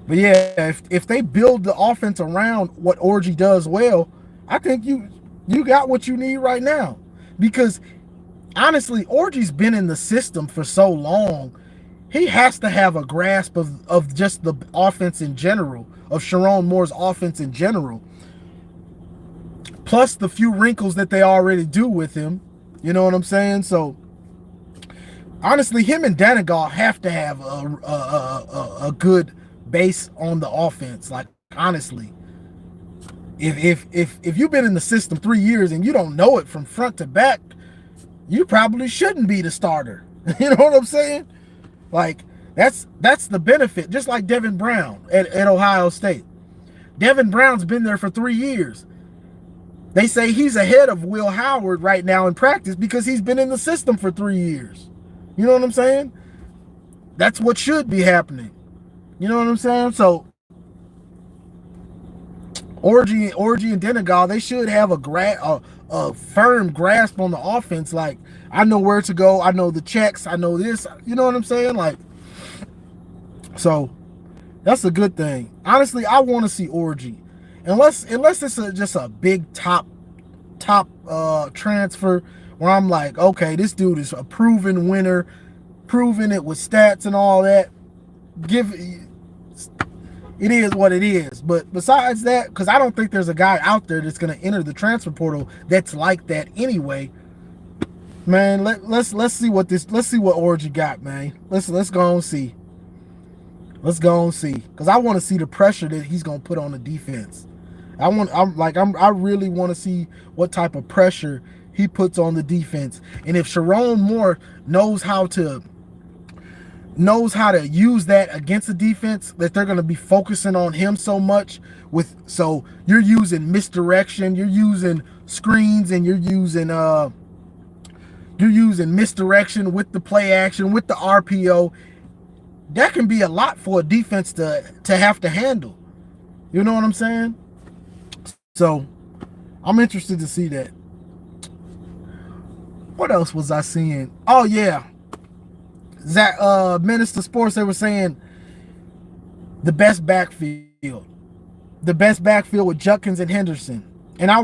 But yeah, if they build the offense around what Orgy does well, I think you got what you need right now. Because honestly, Orgy's been in the system for so long, he has to have a grasp of just the offense in general, of Chiron Moore's offense in general. Plus the few wrinkles that they already do with him. You know what I'm saying? So honestly, him and Danigal have to have a good base on the offense. Like, honestly, if you've been in the system 3 years and you don't know it from front to back, you probably shouldn't be the starter. You know what I'm saying? Like, that's the benefit. Just like Devin Brown at Ohio State. Devin Brown's been there for 3 years. They say he's ahead of Will Howard right now in practice because he's been in the system for 3 years. You know what I'm saying? That's what should be happening. You know what I'm saying? So Orgy and Denigal, they should have a firm grasp on the offense. Like, I know where to go. I know the checks. I know this. You know what I'm saying? Like, so that's a good thing. Honestly, I want to see Orgy. Unless it's just a big top transfer where I'm like, okay, this dude is a proven winner, proving it with stats and all that. It is what it is. But besides that, because I don't think there's a guy out there that's going to enter the transfer portal that's like that anyway. Man, let's see what Orgy got, man. Let's go and see. Let's go and see, because I want to see the pressure that he's going to put on the defense. I really want to see what type of pressure he puts on the defense. And if Chiron Moore knows how to use that against the defense, that they're going to be focusing on him so much so you're using misdirection, you're using screens, and you're using misdirection with the play action, with the RPO. that can be a lot for a defense to have to handle. You know what I'm saying? So I'm interested to see that. What else was I seeing? Oh yeah, Zach, Minister Sports, they were saying the best backfield with Judkins and Henderson, and I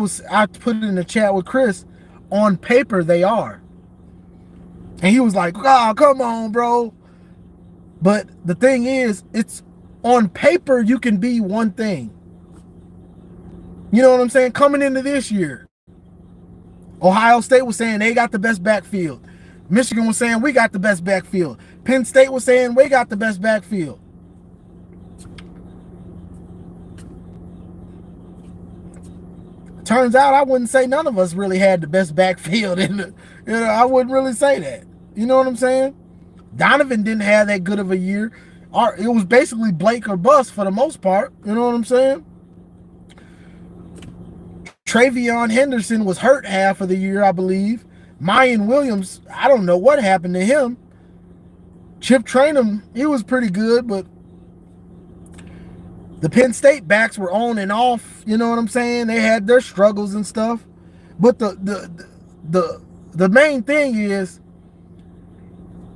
put it in the chat with Chris. On paper, they are, and he was like, "Oh, come on, bro." But the thing is, it's on paper you can be one thing. You know what I'm saying? Coming into this year, Ohio State was saying they got the best backfield. Michigan was saying we got the best backfield. Penn State was saying we got the best backfield. Turns out I wouldn't say none of us really had the best backfield. I wouldn't really say that. You know what I'm saying? Donovan didn't have that good of a year. It was basically Blake or bust for the most part. You know what I'm saying? Travion Henderson was hurt half of the year, I believe. Mayan Williams, I don't know what happened to him. Chip Traynham, he was pretty good, but the Penn State backs were on and off. You know what I'm saying? They had their struggles and stuff. But the main thing is,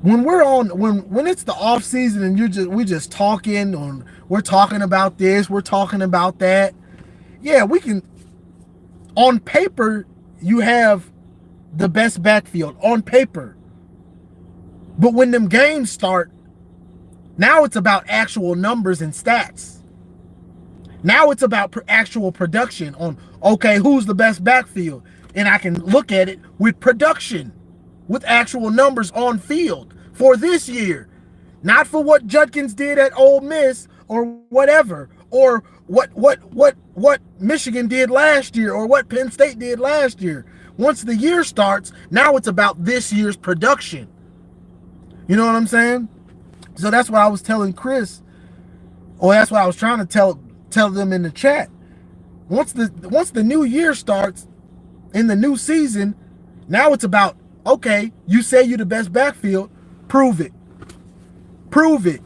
when it's the off season and we just talking, or we're talking about this, we're talking about that. Yeah, we can. On paper, you have the best backfield on paper. But when them games start, now it's about actual numbers and stats. Now it's about actual production on, okay, who's the best backfield? And I can look at it with production, with actual numbers on field for this year. Not for what Judkins did at Ole Miss or whatever, or what Michigan did last year, or what Penn State did last year. Once the year starts, now it's about this year's production. You know what I'm saying? So that's what I was telling Chris, or that's what I was trying to tell them in the chat. Once the new year starts in the new season, now it's about, okay, you say you're the best backfield, prove it. Prove it.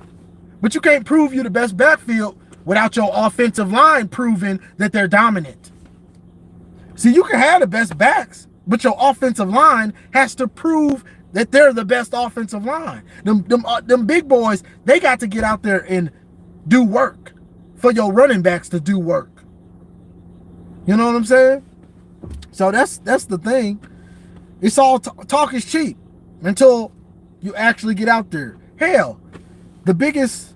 But you can't prove you're the best backfield without your offensive line proving that they're dominant. See, you can have the best backs, but your offensive line has to prove that they're the best offensive line. Them big boys, they got to get out there and do work for your running backs to do work. You know what I'm saying? So that's the thing. It's all talk is cheap until you actually get out there. Hell, the biggest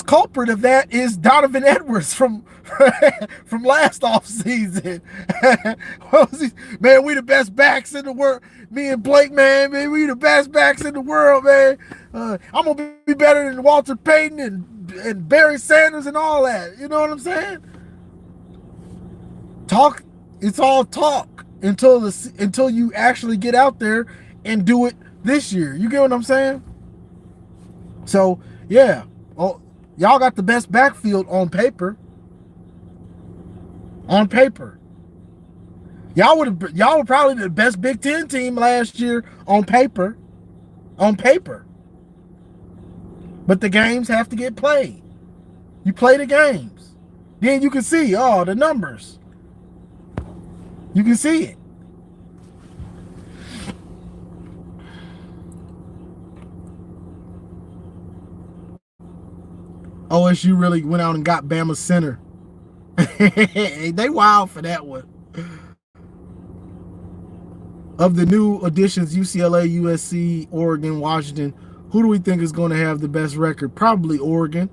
culprit of that is Donovan Edwards from last offseason. Man, we the best backs in the world. Me and Blake, man, we the best backs in the world, man. I'm going to be better than Walter Payton and Barry Sanders and all that. You know what I'm saying? Talk, it's all talk until you actually get out there and do it this year. You get what I'm saying? So, yeah. Oh, y'all got the best backfield on paper. On paper. Y'all were probably the best Big Ten team last year on paper. On paper. But the games have to get played. You play the games. Then you can see, the numbers. You can see it. OSU really went out and got Bama center. They wild for that one. Of the new additions, UCLA, USC, Oregon, Washington, who do we think is going to have the best record? Probably Oregon.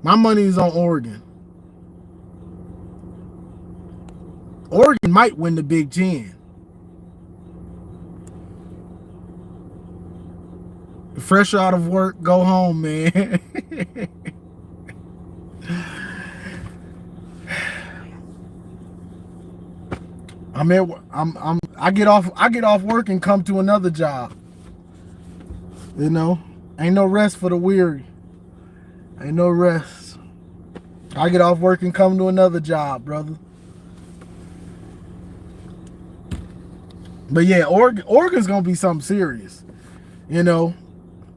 My money is on Oregon. Oregon might win the Big Ten. Fresh out of work, go home, man. I get off work and come to another job. You know, ain't no rest for the weary. Ain't no rest. I get off work and come to another job, brother. But yeah, Oregon's gonna be something serious. You know,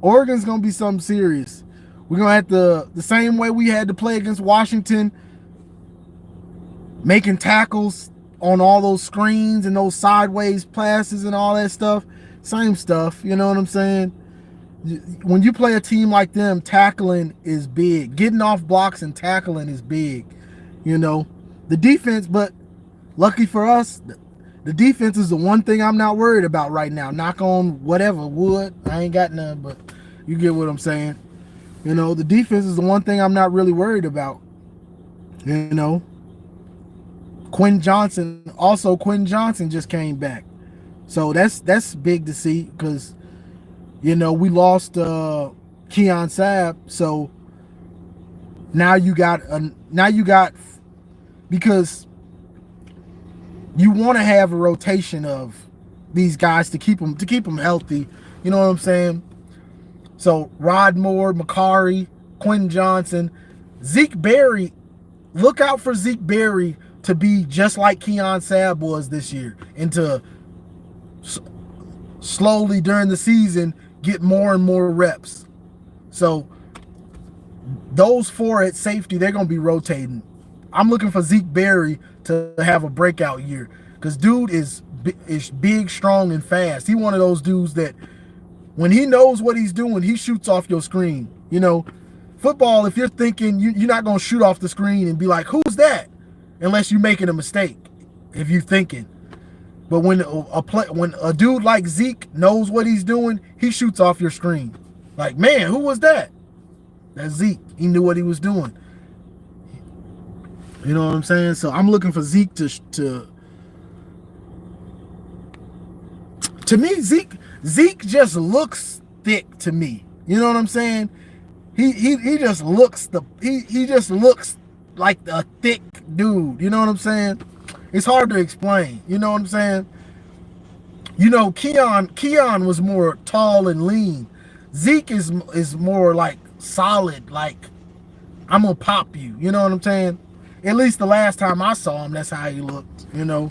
Oregon's gonna be something serious. We're gonna have to, the same way we had to play against Washington, making tackles on all those screens and those sideways passes and all that stuff. Same stuff, you know what I'm saying? When you play a team like them, tackling is big. Getting off blocks and tackling is big. You know, the defense, but lucky for us, the defense is the one thing I'm not worried about right now. Knock on whatever wood. I ain't got none, but you get what I'm saying. You know, the defense is the one thing I'm not really worried about. You know, Quinn Johnson just came back. So that's big to see because, you know, we lost Keon Sabb. So now you got because you want to have a rotation of these guys to keep them healthy. You know what I'm saying? So Rod Moore, McCarthy, Quinn Johnson, Zeke Berry. Look out for Zeke Berry to be just like Keon Sabb was this year, and to slowly during the season get more and more reps. So those four at safety, they're going to be rotating. I'm looking for Zeke Berry to have a breakout year because dude is big, strong, and fast. He's one of those dudes that when he knows what he's doing, he shoots off your screen. You know, football, if you're thinking, you're not going to shoot off the screen and be like, who's that? Unless you're making a mistake, if you're thinking. But when a dude like Zeke knows what he's doing, he shoots off your screen. Like, man, who was that? That's Zeke. He knew what he was doing. You know what I'm saying? So I'm looking for Zeke to me, Zeke just looks thick to me. You know what I'm saying? He just looks he just looks like a thick dude. You know what I'm saying? It's hard to explain. You know what I'm saying? You know, Keon was more tall and lean. Zeke is more like solid, like I'm gonna pop you. You know what I'm saying? At least the last time I saw him, that's how he looked, you know.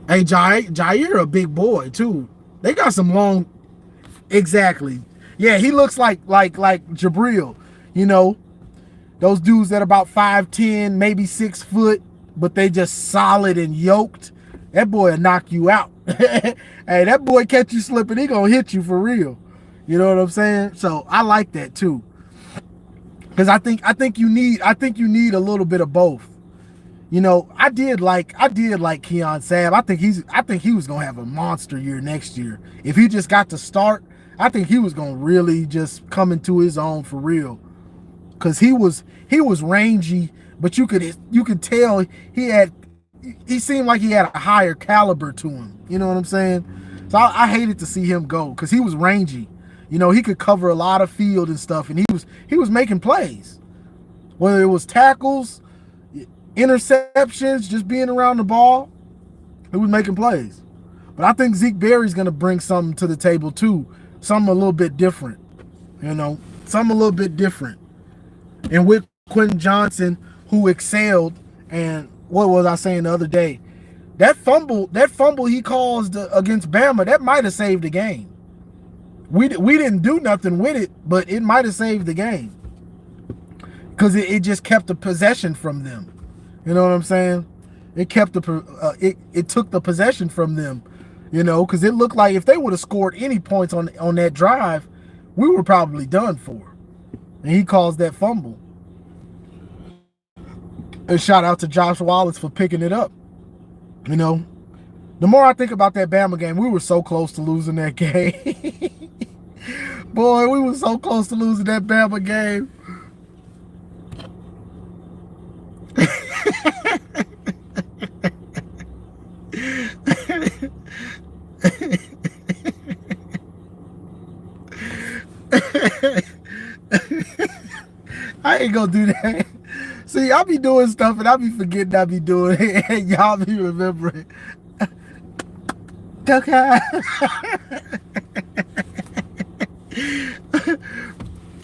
Hey, Jair a big boy too. They got some long. Exactly. Yeah, he looks like Jabril, you know. Those dudes that are about 5'10", maybe 6 foot, but they just solid and yoked. That boy will knock you out. Hey, that boy catch you slipping, he gonna hit you for real. You know what I'm saying? So I like that too. Because I think you need a little bit of both. You know, I did like Keon Sabb. I think he was gonna have a monster year next year. If he just got to start, I think he was gonna really just come into his own for real. Cause he was rangy, but you could tell he seemed like he had a higher caliber to him. You know what I'm saying? So I hated to see him go because he was rangy. You know, he could cover a lot of field and stuff, and he was making plays. Whether it was tackles, interceptions, just being around the ball, he was making plays. But I think Zeke Berry's gonna bring something to the table too. Something a little bit different. You know, something a little bit different. And with Quentin Johnson, who excelled, and what was I saying the other day? That fumble he caused against Bama, that might have saved the game. We didn't do nothing with it, but it might have saved the game because it just kept the possession from them. You know what I'm saying? It kept it took the possession from them. You know, because it looked like if they would have scored any points on that drive, we were probably done for. And he caused that fumble. And shout out to Josh Wallace for picking it up. You know, the more I think about that Bama game, we were so close to losing that game. Boy, we were so close to losing that Bama game. I ain't gonna do that. See, I be doing stuff and I be forgetting I be doing it, and y'all be remembering. Okay.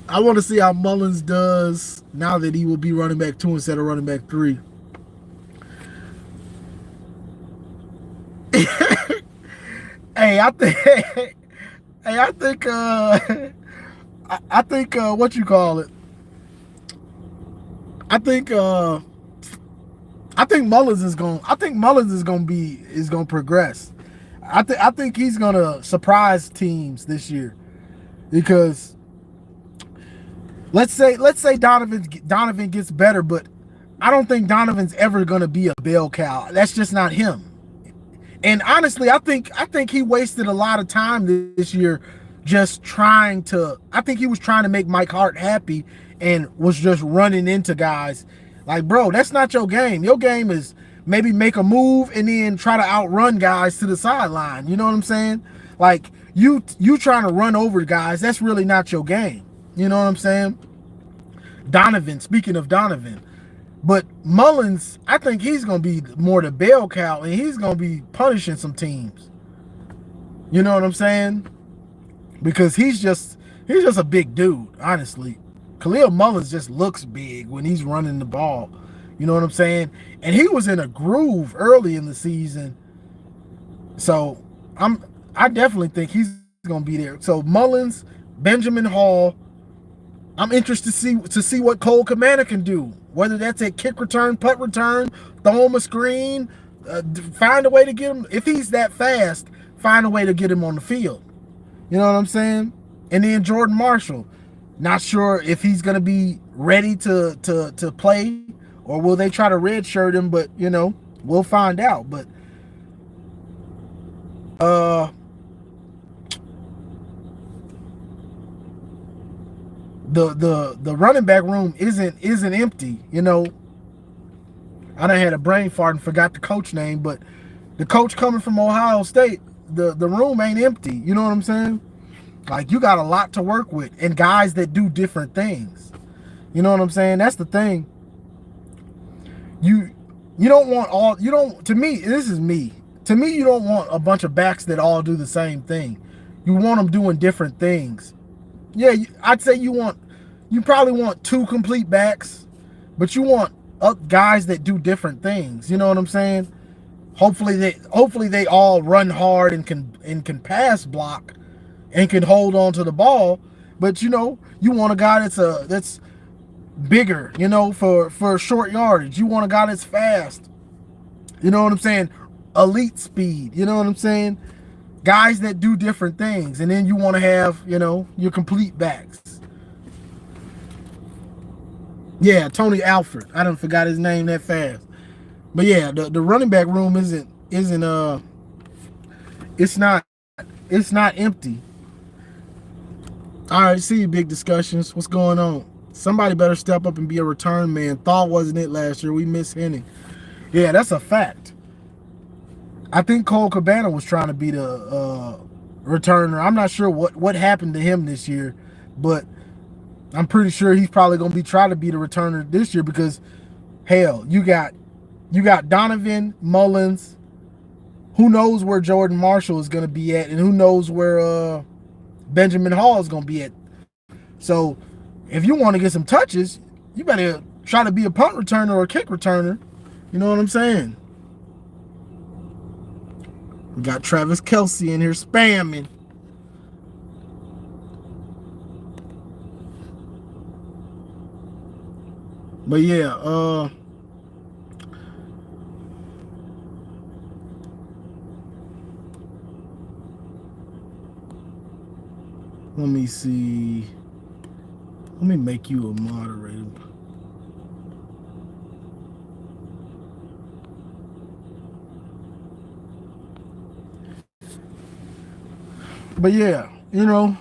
I want to see how Mullins does now that he will be running back 2 instead of running back 3. Hey, I think Hey, I think I think what you call it? I think Mullins is going. I think Mullins is going to progress. I think he's going to surprise teams this year because let's say Donovan gets better, but I don't think Donovan's ever going to be a bell cow. That's just not him. And honestly, I think he wasted a lot of time this year just trying to. I think he was trying to make Mike Hart happy and was just running into guys. Like, bro, that's not your game. Your game is maybe make a move and then try to outrun guys to the sideline. You know what I'm saying? Like, you trying to run over guys, that's really not your game. You know what I'm saying? Donovan, speaking of Donovan. But Mullins, I think he's going to be more the bell cow, and he's going to be punishing some teams. You know what I'm saying? Because he's just a big dude, honestly. Khalil Mullins just looks big when he's running the ball. You know what I'm saying? And he was in a groove early in the season. So I definitely think he's going to be there. So Mullins, Benjamin Hall. I'm interested to see what Cole Commander can do. Whether that's a kick return, punt return, throw him a screen, find a way to get him. If he's that fast, find a way to get him on the field. You know what I'm saying? And then Jordan Marshall. Not sure if he's going to be ready to play or will they try to redshirt him, but, you know, we'll find out. But the running back room isn't empty. You know, I done had a brain fart and forgot the coach name, but the coach coming from Ohio State, the room ain't empty. You know what I'm saying? Like, you got a lot to work with and guys that do different things. You know what I'm saying? That's the thing. You don't want all, you don't, to me, this is me. To me, you don't want a bunch of backs that all do the same thing. You want them doing different things. Yeah, I'd say you probably want 2 complete backs, but you want guys that do different things. You know what I'm saying? Hopefully they all run hard and can pass block and can hold on to the ball. But you know, you want a guy that's bigger, you know, for short yardage. You want a guy that's fast. You know what I'm saying? Elite speed. You know what I'm saying? Guys that do different things. And then you want to have, you know, your complete backs. Yeah, Tony Alford. I done forgot his name that fast. But yeah, the running back room isn't it's not empty. All right, see you, big discussions. What's going on? Somebody better step up and be a return man. Thought wasn't it last year. We miss Henning. Yeah, that's a fact. I think Cole Cabana was trying to be the returner. I'm not sure what happened to him this year, but I'm pretty sure he's probably going to be trying to be the returner this year because, hell, you got Donovan, Mullins. Who knows where Jordan Marshall is going to be at, and who knows where Benjamin Hall is going to be at. So if you want to get some touches, you better try to be a punt returner or a kick returner. You know what I'm saying? We got Travis Kelce in here spamming. But yeah, let me see. Let me make you a moderator. But yeah, you know,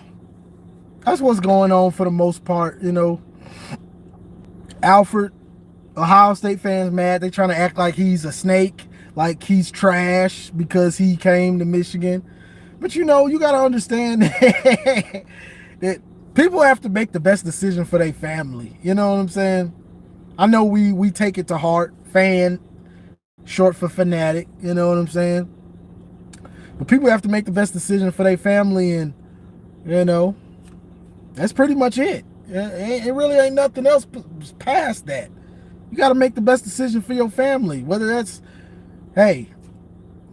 that's what's going on for the most part. You know, Alford, Ohio State fans mad. They trying to act like he's a snake, like he's trash because he came to Michigan. But you know, you got to understand that people have to make the best decision for their family. You know what I'm saying? I know we take it to heart. Fan, short for fanatic. You know what I'm saying? But people have to make the best decision for their family, and you know, that's pretty much it. It really ain't nothing else past that. You got to make the best decision for your family. Whether that's, hey,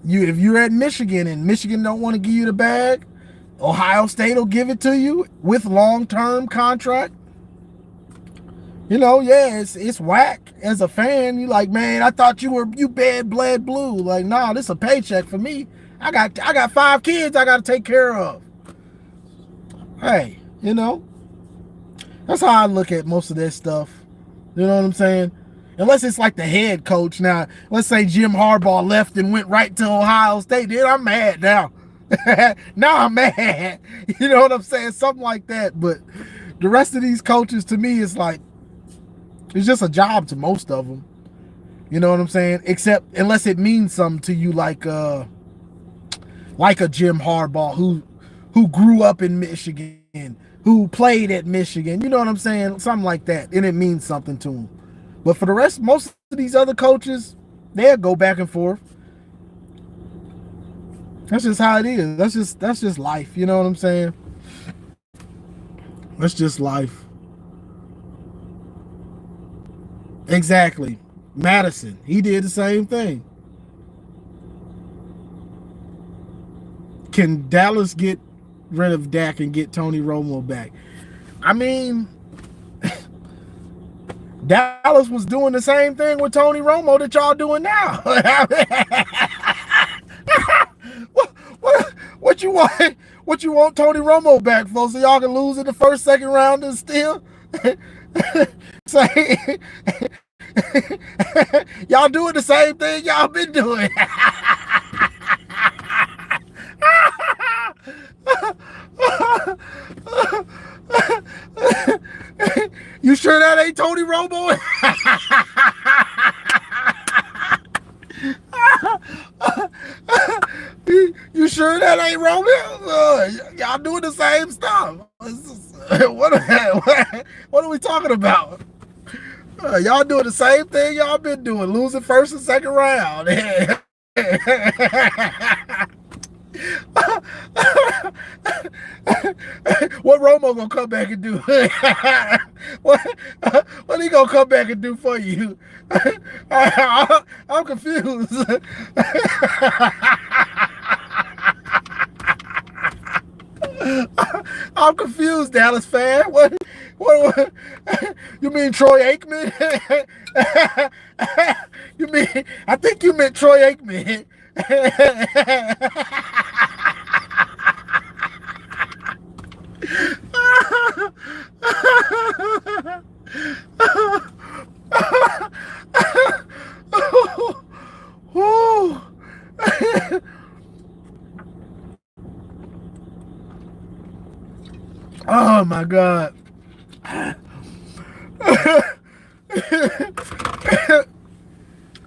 if you're at Michigan and Michigan don't want to give you the bag, Ohio State will give it to you with long-term contract. You know, yeah, it's whack as a fan. You like, man, I thought you bad bled blue. Like, nah, this a paycheck for me. I got 5 kids I got to take care of. Hey, you know, that's how I look at most of that stuff. You know what I'm saying? Unless it's like the head coach. Now, let's say Jim Harbaugh left and went right to Ohio State. Then I'm mad now. Now I'm mad. You know what I'm saying? Something like that. But the rest of these coaches, to me, it's like, it's just a job to most of them. You know what I'm saying? Except unless it means something to you, like a Jim Harbaugh who grew up in Michigan, who played at Michigan. You know what I'm saying? Something like that. And it means something to them. But for the rest, most of these other coaches, they'll go back and forth. That's just how it is. That's just life. You know what I'm saying? That's just life. Exactly. Madison, he did the same thing. Can Dallas get rid of Dak and get Tony Romo back? I mean, Dallas was doing the same thing with Tony Romo that y'all doing now. What you want? What you want Tony Romo back for? So y'all can lose in the first, second round and still say y'all doing the same thing y'all been doing. You sure that ain't Tony Romo? You sure that ain't Romo? Y'all doing the same stuff. What are we talking about? Y'all doing the same thing y'all been doing, losing first and second round. What Romo gonna come back and do? What he gonna come back and do for you? I'm confused. I'm confused, Dallas fan. What you mean Troy Aikman? I think you meant Troy Aikman. Oh my God.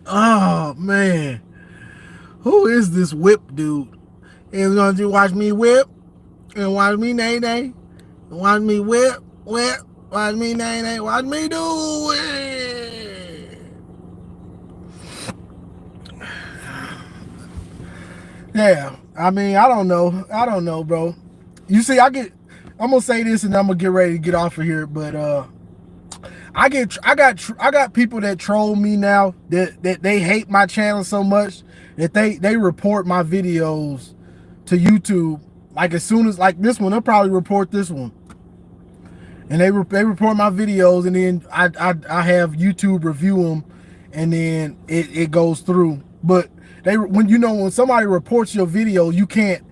Oh man. Who is this whip dude? He's gonna do watch me whip and watch me nay nay. Watch me whip, watch me nay nay, watch me do it. Yeah, I mean, I don't know, bro. You see, I'm gonna say this and I'm gonna get ready to get off of here, but I got people that troll me now that they hate my channel so much that they report my videos to YouTube. Like as soon as like this one, they'll probably report this one, and they report my videos, and then I have YouTube review them, and then it goes through. But when somebody reports your video, you can't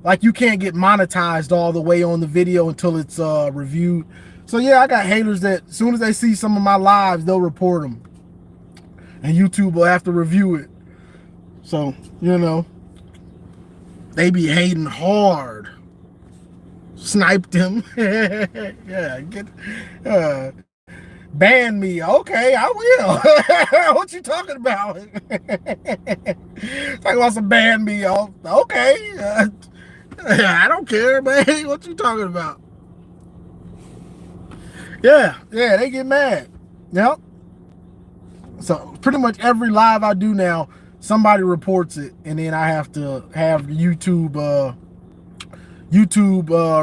get monetized all the way on the video until it's reviewed. So yeah, I got haters that as soon as they see some of my lives, they'll report them, and YouTube will have to review it. So, you know, they be hating hard. Sniped him. Yeah, ban me. Okay, I will. What you talking about? Talking about some ban me. Okay. I don't care, man. What you talking about? Yeah, they get mad. Yep. So pretty much every live I do now, somebody reports it, and then I have to have YouTube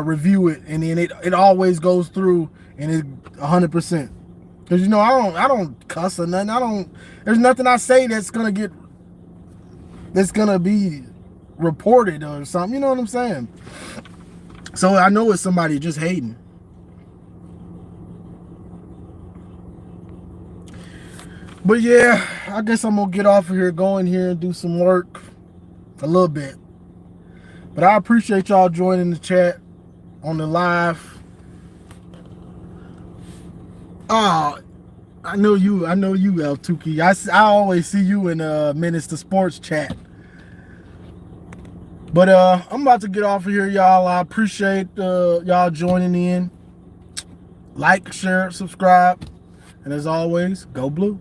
review it, and then it always goes through, and it's 100%. Because you know I don't cuss or nothing. There's nothing I say that's gonna be reported or something. You know what I'm saying? So I know it's somebody just hating. But yeah, I guess I'm gonna get off of here, go in here and do some work a little bit. But I appreciate y'all joining the chat on the live. Oh, I know you, El Tuki. I always see you in Minutes to Sports chat. But I'm about to get off of here, y'all. I appreciate y'all joining in. Like, share, subscribe, and as always, go blue.